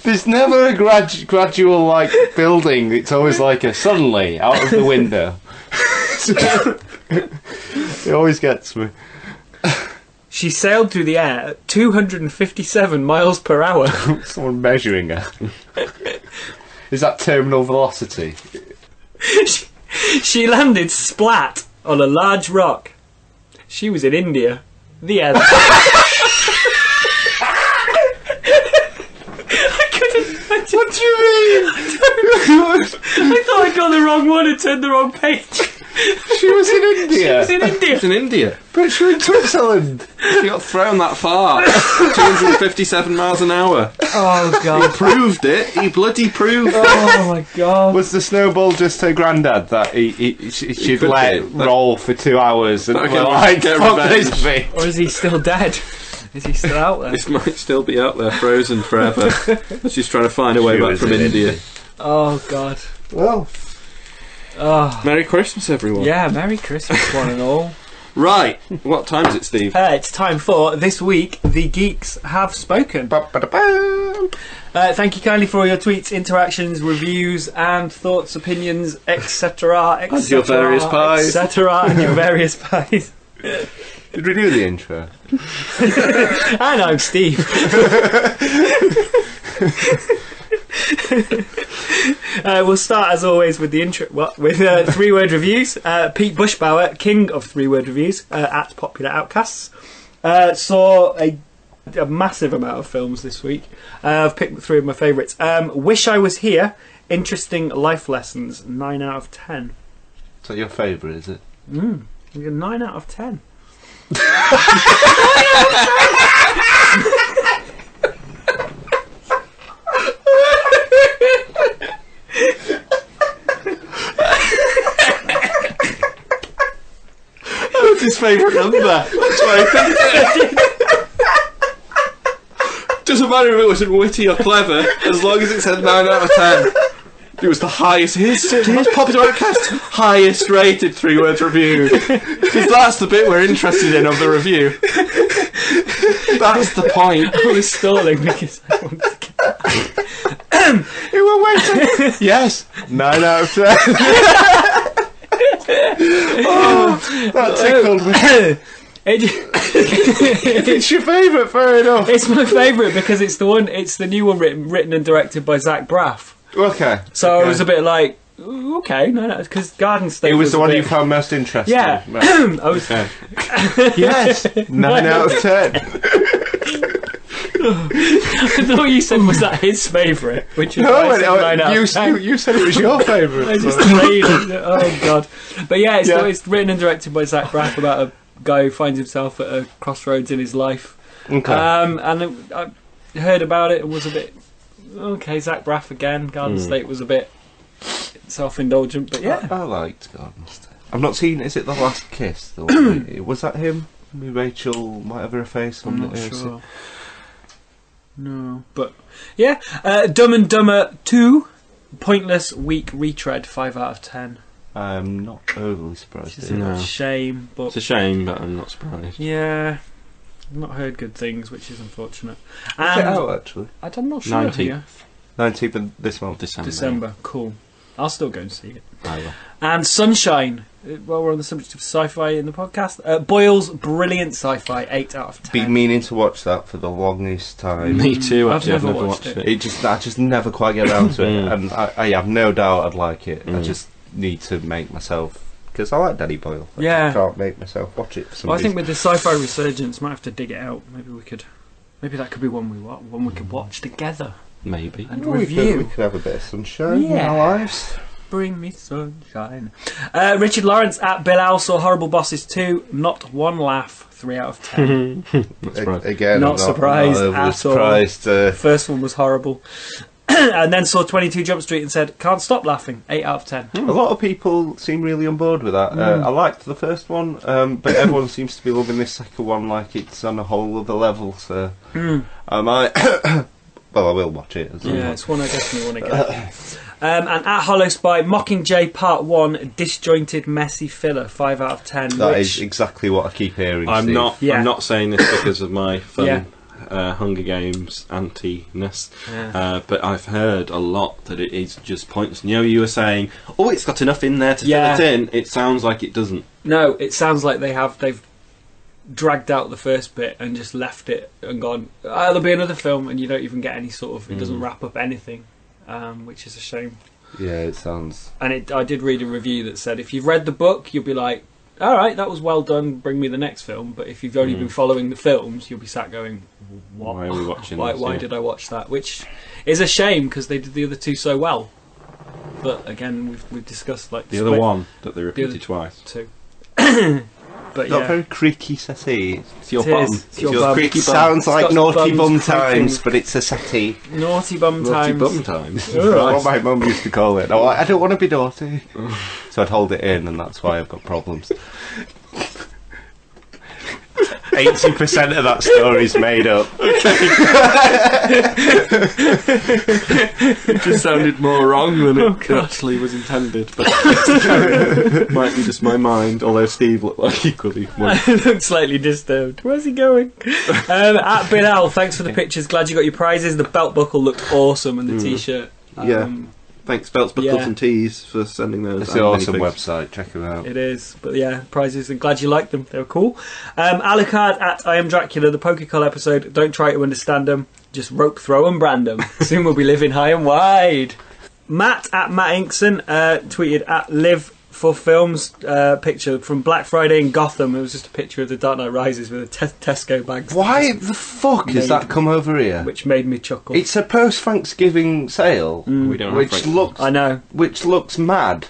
There's never a gradual like building. It's always like a suddenly out of the window. It always gets me. She sailed through the air at 257 miles per hour. Someone measuring her. Is that terminal velocity? She landed splat on a large rock. She was in India. The end. What do you mean? I thought I got the wrong one and turned the wrong page. She was in India. She was in India. She was in India. But she was in Switzerland. She got thrown that far. 257 miles an hour. Oh, He God. proved it. He bloody proved it. Oh, my God. Was the snowball just her granddad that she'd could let be. roll for 2 hours and Okay, were like, get fuck revenge. this bitch. Or is he still dead? Is he still out there? This might still be out there, frozen forever. But she's trying to find a way She back was from in India. Oh, God. Well, Oh. Merry Christmas, everyone. Yeah, Merry Christmas, one and all. Right. What time is it, Steve? It's time for This Week The Geeks Have Spoken. Thank you kindly for all your tweets, interactions, reviews, and thoughts, opinions, etc. And your various pies. etc. and your various pies. did we do the intro? And I'm Steve. We'll start as always with the intro. With 3-word reviews. Pete Bushbauer, king of 3-word reviews at Popular Outcasts, saw a massive amount of films this week. I've picked 3 of my favourites. Wish I Was Here. Interesting life lessons. 9 out of 10. Is that your favourite? Is it? 9 out of 10. That's his favourite number. That's why I think it. Doesn't matter if it wasn't witty or clever, as long as it said 9 out of 10. It was the highest. Here's Popular Outcast highest rated 3-word review. Because that's the bit we're interested in of the review. That's the point. I was stalling because I wanted to get... You were waiting. Yes. 9 out of 10. Oh, that tickled me. It's your favourite, fair enough. It's my favourite because it's the new one written and directed by Zach Braff. Okay. So okay. I was a bit like, okay, no, because Garden State. It was the one you bit... found most interesting. Yeah. Right. I was. Okay. Yes. 9 out of 10. I thought you said was that his favourite, which is no, why I said 9 out of 10. You said it was your favourite. I just played it. Oh God! But yeah, it's written and directed by Zach Braff about a guy who finds himself at a crossroads in his life. Okay. And I heard about it and was a bit okay. Zach Braff again. Garden State was a bit self-indulgent, but yeah, I liked Garden State. I've not seen. Is it The Last Kiss? The one was that him? Rachel might have her face on I'm not the sure. No, but yeah, Dumb and Dumber 2, pointless, weak retread, 5 out of 10. I'm not overly surprised. It's a shame, but it's a shame, but I'm not surprised. Yeah, I've not heard good things, which is unfortunate. Is it out actually? I'm not sure. 19th. 19th of this month. December. Cool. I'll still go and see it. I will. And Sunshine. While we're on the subject of sci-fi in the podcast, Boyle's brilliant sci-fi, 8 out of 10. Been meaning to watch that for the longest time. Me too. I've Actually, never watched it. I just never quite get around to it, and I have no doubt I'd like it. I just need to make myself, because I like Danny Boyle. I can't make myself watch it. For well, I think with the sci-fi resurgence, might have to dig it out. Maybe that could be one we could watch together. Maybe. And we review. could have a bit of sunshine in our lives. bring me sunshine. Richard Lawrence at Bill Owl saw Horrible Bosses 2. Not one laugh. 3 out of 10. Again, not surprised at all. First one was horrible. And then saw 22 Jump Street and said, can't stop laughing. 8 out of 10. A lot of people seem really on board with that. I liked the first one, but everyone seems to be loving this second one like it's on a whole other level. So I might. Well, I will watch it. It's one I definitely want to get. And at Hollow Spy, Mockingjay Part 1, disjointed, messy filler, 5 out of 10. That is exactly what I keep hearing. I'm not saying this because of my fun Hunger Games anti-ness, but I've heard a lot that it is just pointless. You were saying, it's got enough in there to fill it in. It sounds like it doesn't. No, it sounds like they've dragged out the first bit and just left it and gone, there'll be another film, and you don't even get any sort of, it doesn't wrap up anything, which is a shame. Yeah, it sounds. And I did read a review that said if you've read the book, you'll be like, alright, that was well done, bring me the next film. But if you've only been following the films, you'll be sat going, what? Why are we watching why did I watch that? Which is a shame, because they did the other two so well. But again, we've discussed like the other one that they repeated twice. Two. But not very creaky settee. It's your bum. It's your bum. Creaky sounds like naughty bum times, but it's a settee. Naughty bum times. Naughty bum times. That's what my mum used to call it. No, I don't want to be naughty. So I'd hold it in, and that's why I've got problems. 80% of that story's made up. It just sounded more wrong than it actually was intended, but it might be just my mind, although Steve looked like equally looked slightly disturbed. Where's he going? At Bill Owl, thanks for the pictures, glad you got your prizes. The belt buckle looked awesome, and the t-shirt. Thanks, Belts, Buckles and Tees, for sending those. It's an awesome website, check them out. It is, but prizes, and glad you liked them, they were cool. Alucard at I Am Dracula, the Pokecall episode, don't try to understand them, just rope, throw and brand them. Soon we'll be living high and wide. Matt at Matt Inkson tweeted at Live for Films picture from Black Friday in Gotham. It was just a picture of the Dark Knight Rises with a Tesco bag. Why the fuck has that come over here? Which made me chuckle. It's a post-Thanksgiving sale, we don't which looks. I know. Which looks mad.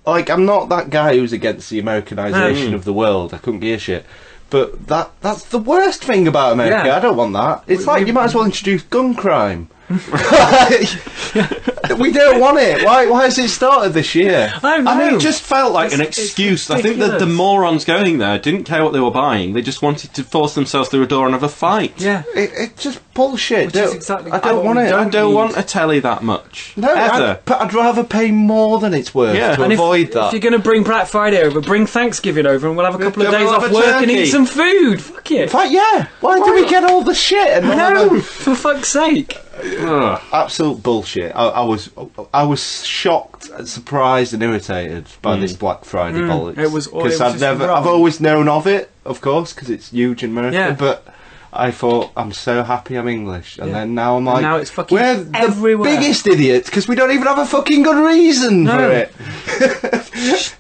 Like, I'm not that guy who's against the Americanization of the world. I couldn't give a shit. But that's the worst thing about America. Yeah. I don't want that. It's like you might as well introduce gun crime. We don't want it. Why has it started this year? I know. It just felt like an excuse. I think that the morons going there didn't care what they were buying. They just wanted to force themselves through a door and have a fight. Yeah, it's just bullshit. Which is exactly I don't want it. I don't want a telly that much. No, I'd rather pay more than it's worth to avoid that. If you're going to bring Black Friday over, bring Thanksgiving over, and we'll have a couple of days off work and eat some food. Fuck it. Why do we get all the shit? No, for fuck's sake. Absolute bullshit. I was shocked, surprised, and irritated by this Black Friday bollocks. It was because I've always known of it, of course, because it's huge in America. Yeah. But I thought, I'm so happy I'm English, and then now I'm like, now it's fucking we're everywhere. The biggest idiots because we don't even have a fucking good reason for it.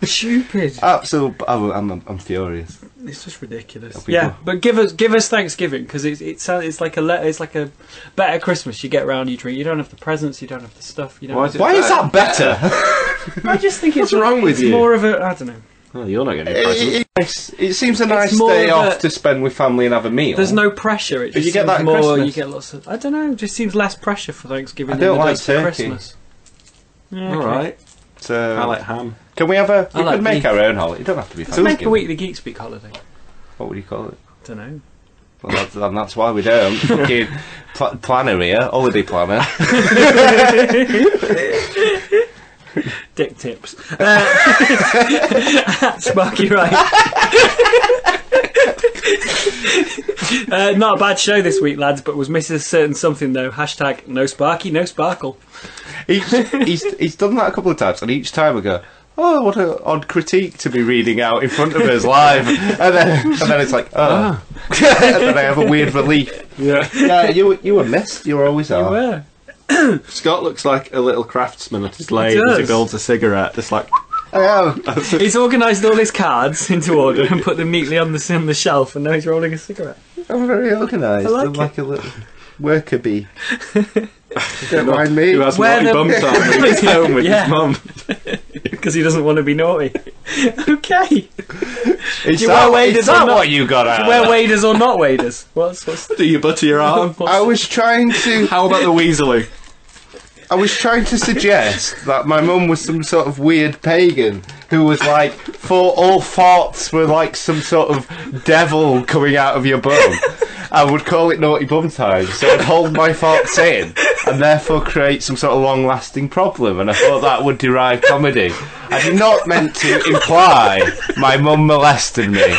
Stupid. Absolute. I'm furious. It's just ridiculous. Yeah, but give us Thanksgiving because it's like a better Christmas. You get around, you drink. You don't have the presents. You don't have the stuff. You don't. Why is that better? I just think what's wrong with you? More of a. I don't know. Oh, you're not getting presents. It seems a nice day off to spend with family and have a meal. There's no pressure. It just you get that more. Christmas? You get lots of. I don't know. It just seems less pressure for Thanksgiving. I don't than like turkey. Christmas. Yeah, All right. So I like ham. Can we have a? We like could make beef. our own holiday. It don't have to be. Let's make a weekly Geek Speak holiday. What would you call it? Don't know. Well, that's why we don't. Fucking planner here, holiday planner. Dick tips. Sparky right. Not a bad show this week, lads, but was missing a certain something though. # no Sparky, no Sparkle. He's done that a couple of times, and each time I go, oh, what an odd critique to be reading out in front of us live, and then it's like, oh, and then I have a weird relief. Yeah, you were missed. You always are. You were. Scott looks like a little craftsman at his lathe as he builds a cigarette. Just like, he's organised all his cards into order and put them neatly on the shelf, and now he's rolling a cigarette. I'm very organised. I like I'm like a little worker bee. Don't mind me. Who has naughty bum time when he gets home with his mum. Because he doesn't want to be naughty. Okay. Is that what you got out? Do you wear waders or not waders? What's Do you butter your arm? I was trying to... How about the weaselly? I was trying to suggest that my mum was some sort of weird pagan who was like, for all farts were like some sort of devil coming out of your bum. I would call it naughty bum time, so I'd hold my farts in and therefore create some sort of long-lasting problem, and I thought that would derive comedy. I did not meant to imply my mum molested me,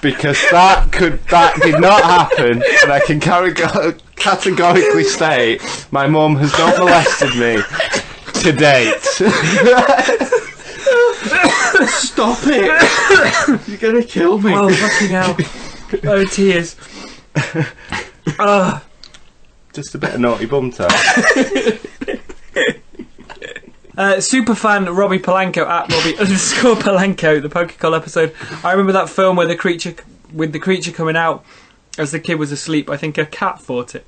because that did not happen, and I can categorically state my mum has not molested me to date. Stop it! You're gonna kill me. Oh, fucking hell. Oh, tears. Just a bit of naughty bum time. Superfan Robbie Polanco at Robbie_Polanco, the Pokecall episode. I remember that film where the creature coming out as the kid was asleep. I think a cat fought it.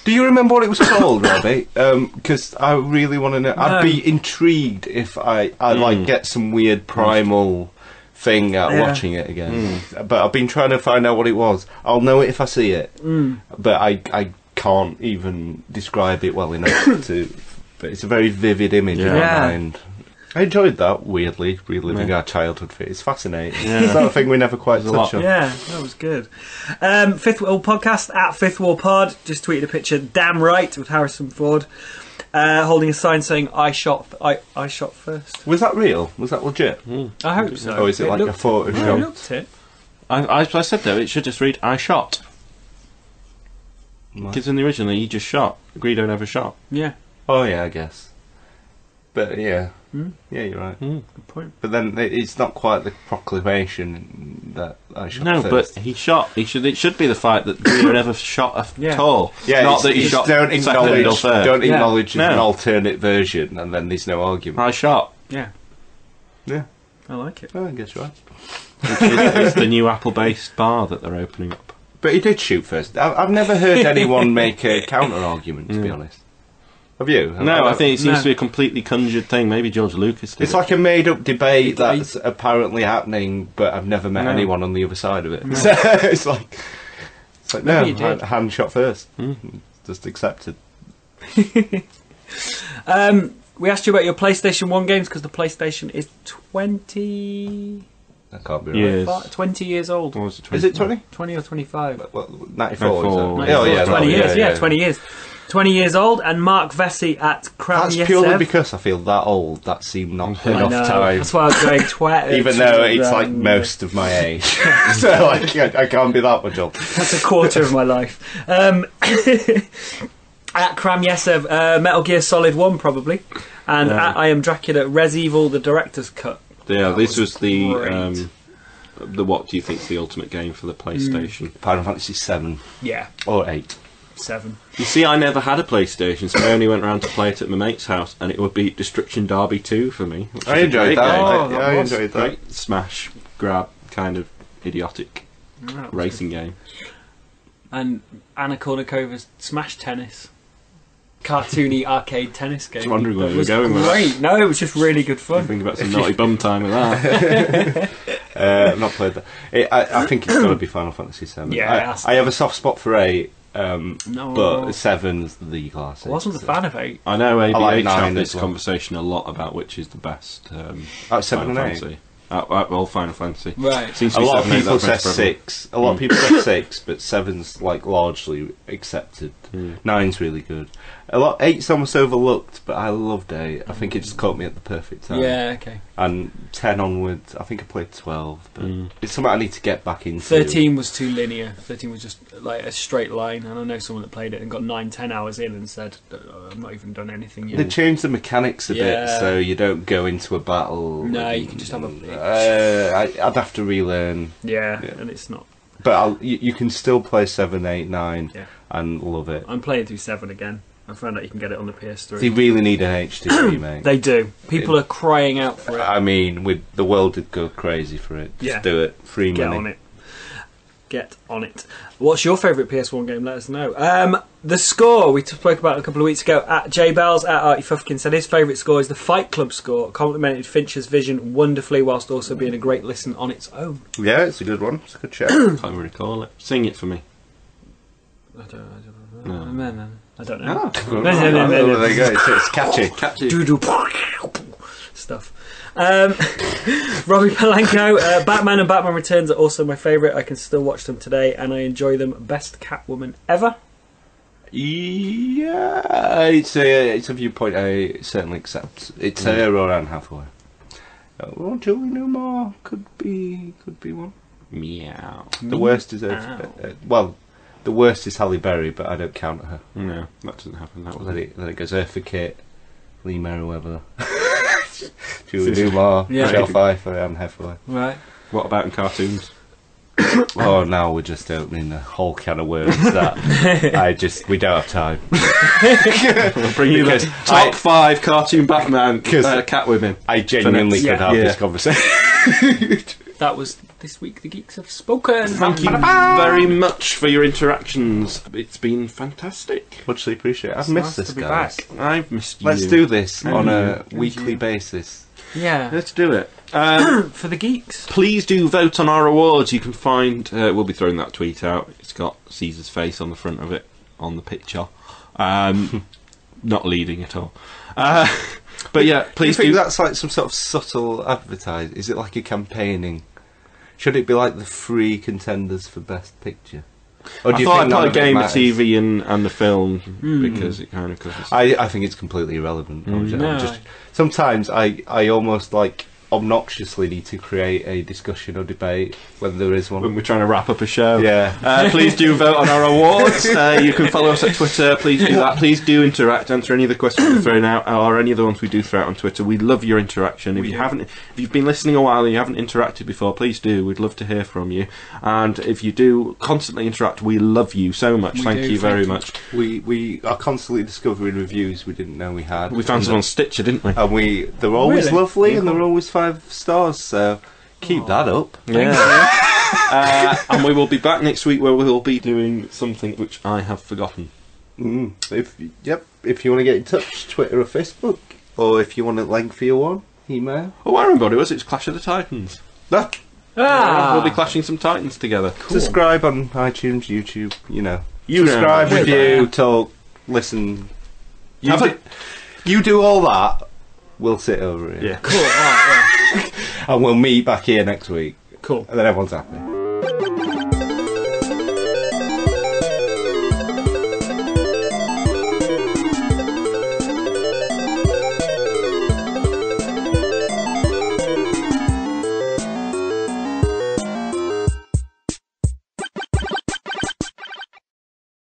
Do you remember what it was called, Robbie? Because I really want to know. No. I'd be intrigued if I like get some weird primal thing out watching it again. But I've been trying to find out what it was. I'll know it if I see it, but I can't even describe it well enough to. But it's a very vivid image in my mind. I enjoyed that, weirdly, reliving our childhood. It's fascinating. It's not a thing we never quite touched on. Yeah, that was good. Fifth Wall Podcast, at Fifth Wall Pod, just tweeted a picture, damn right, with Harrison Ford, holding a sign saying, I shot first. Was that real? Was that legit? I hope so. Or is it like a Photoshop? No, it looked it. I said, though, it should just read, I shot. Because in the original, he just shot. Greedo never shot. Yeah. Oh, yeah, I guess. But, yeah. Yeah, you're right. Good point. But then it's not quite the proclamation that I shot No, first. but he shot. It should be the fact that Greedo never shot at all. Yeah, not that he shot don't acknowledge, second or third. Don't acknowledge an alternate version, and then there's no argument. I shot. Yeah. Yeah. I like it. I guess you're right. It's the new Apple-based bar that they're opening up. But he did shoot first. I've never heard anyone make a counter-argument, to be honest. Have you? No, I think it seems to be a completely conjured thing. Maybe George Lucas did. It's like a made-up debate that's apparently happening, but I've never met anyone on the other side of it. No. So it's like no, you did. hand shot first. Just accepted. We asked you about your PlayStation 1 games because the PlayStation is 20... That can't be Years. right. 20 years old. Or was it Is it 20? 20 or 25? Well, 94, is it? 94, Oh, yeah, 20 years, yeah. 20 years. 20 years old, and Mark Vesey at Kram That's purely because I feel that old. That seemed not enough time. That's why I was going 20. Even though it's like most of my age. So like, I can't be that much old. That's a quarter of my life. At Kram Yesev, Metal Gear Solid 1 probably. And at I Am Dracula, Res Evil, the director's cut. Yeah, this was the what do you think's the ultimate game for the PlayStation? Final Fantasy 7. Yeah. Or 8. 7. You see, I never had a PlayStation, so I only went round to play it at my mate's house, and it would be Destruction Derby 2 for me. I enjoyed that. I enjoyed that. Great smash, grab, kind of idiotic racing game. And Anna Kournikovas Smash Tennis. Cartoony arcade tennis game. I was wondering where you were was going with great. No, it was just really good fun. Think about some naughty bum time with that. I've not played that. I think it's got to be Final Fantasy 7. Yeah, I have a soft spot for 8, No. but 7's the classic. I wasn't a fan of 8. I know ABH like 9 have this as well. conversation a lot about which is the best. 7 Final and 8. Fantasy. Well, Final Fantasy. Right. Seems to A be lot of 7, 8, people say that's prevalent. 6. A lot of people say 6, but 7's like largely accepted. 9's really good. 8's almost overlooked, but I loved 8. I think it just caught me at the perfect time. Yeah, okay. And 10 onwards, I think I played 12, but it's something I need to get back into. 13 was too linear. 13 was just like a straight line, and I know someone that played it and got 9-10 hours in and said, I've not even done anything yet. They changed the mechanics a bit, Yeah. so you don't go into a battle. No, you can just have a... I'd have to relearn. Yeah, and it's not. But you can still play 7, 8, 9 Yeah. and love it. I'm playing through 7 again. I found out you can get it on the PS3. They really need an HD remake. They do. People are crying out for it. I mean, the world would go crazy for it. Just do it. Free Get money. on it. get on it. What's your favourite PS1 game? Let us know. The score we spoke about a couple of weeks ago. At J Bells, at Artie Fufkin said his favourite score is the Fight Club score. It complemented Fincher's vision wonderfully, whilst also being a great listen on its own. Yeah, it's a good one. It's a good shout. Can't recall it. Sing it for me. I don't know. Oh, there you go. It's catchy. Doo-doo. Stuff. Robbie Palenko, Batman and Batman Returns are also my favourite. I can still watch them today and I enjoy them. Best Catwoman ever. Yeah, it's a viewpoint I certainly accept. It's her or Anne Hathaway. Well, Julie Newmar could be one. Meow. The worst is the worst is Halle Berry, but I don't count her. No, that doesn't happen. That was then it goes Eartha Kitt, Lee Merriweather, Julie Newmar, Michelle Pfeiffer, Anne Hathaway. Right. What about in cartoons? Oh, now we're just opening a whole can of worms that we don't have time. I'll bring you the top 5 cartoon Batman Catwomen. I genuinely could have this conversation. That was this week. The Geeks have spoken. Thank you very much for your interactions. It's been fantastic. Muchly appreciate it. I've missed this, guys. I've missed you. Let's do this on a weekly basis. Yeah. Let's do it. For the Geeks. Please do vote on our awards. You can find... we'll be throwing that tweet out. It's got Caesar's face on the front of it, on the picture. Not leading at all. But yeah, please do... You think that's like some sort of subtle advertising? Is it like a campaigning? Should it be like the 3 contenders for Best Picture? Or do you I thought think I'd put a game of matters? TV and the film because it kind of covers... I think it's completely irrelevant. Sometimes I almost like obnoxiously need to create a discussion or debate when there is one. When we're trying to wrap up a show. Yeah. Please do vote on our awards. You can follow us at Twitter. Please do that. Please do interact. Answer any of the questions we're throwing out or any of the ones we do throw out on Twitter. We love your interaction. If you've been listening a while and you haven't interacted before, please do. We'd love to hear from you. And if you do constantly interact, we love you so much. Thank you very much. We are constantly discovering reviews we didn't know we had. We found some on Stitcher, didn't we? And they're always lovely and they're always 5 stars, so keep that up. Yeah. And we will be back next week where we will be doing something which I have forgotten. If you want to get in touch, Twitter or Facebook, or if you want a lengthier one, email. Oh, I remember what it was. It's Clash of the Titans. We'll be clashing some Titans together. Cool. Subscribe on iTunes, YouTube. Subscribe, review, talk, listen. You do all that. We'll sit over here. Yeah. Cool. Right, and we'll meet back here next week. Cool. And then everyone's happy.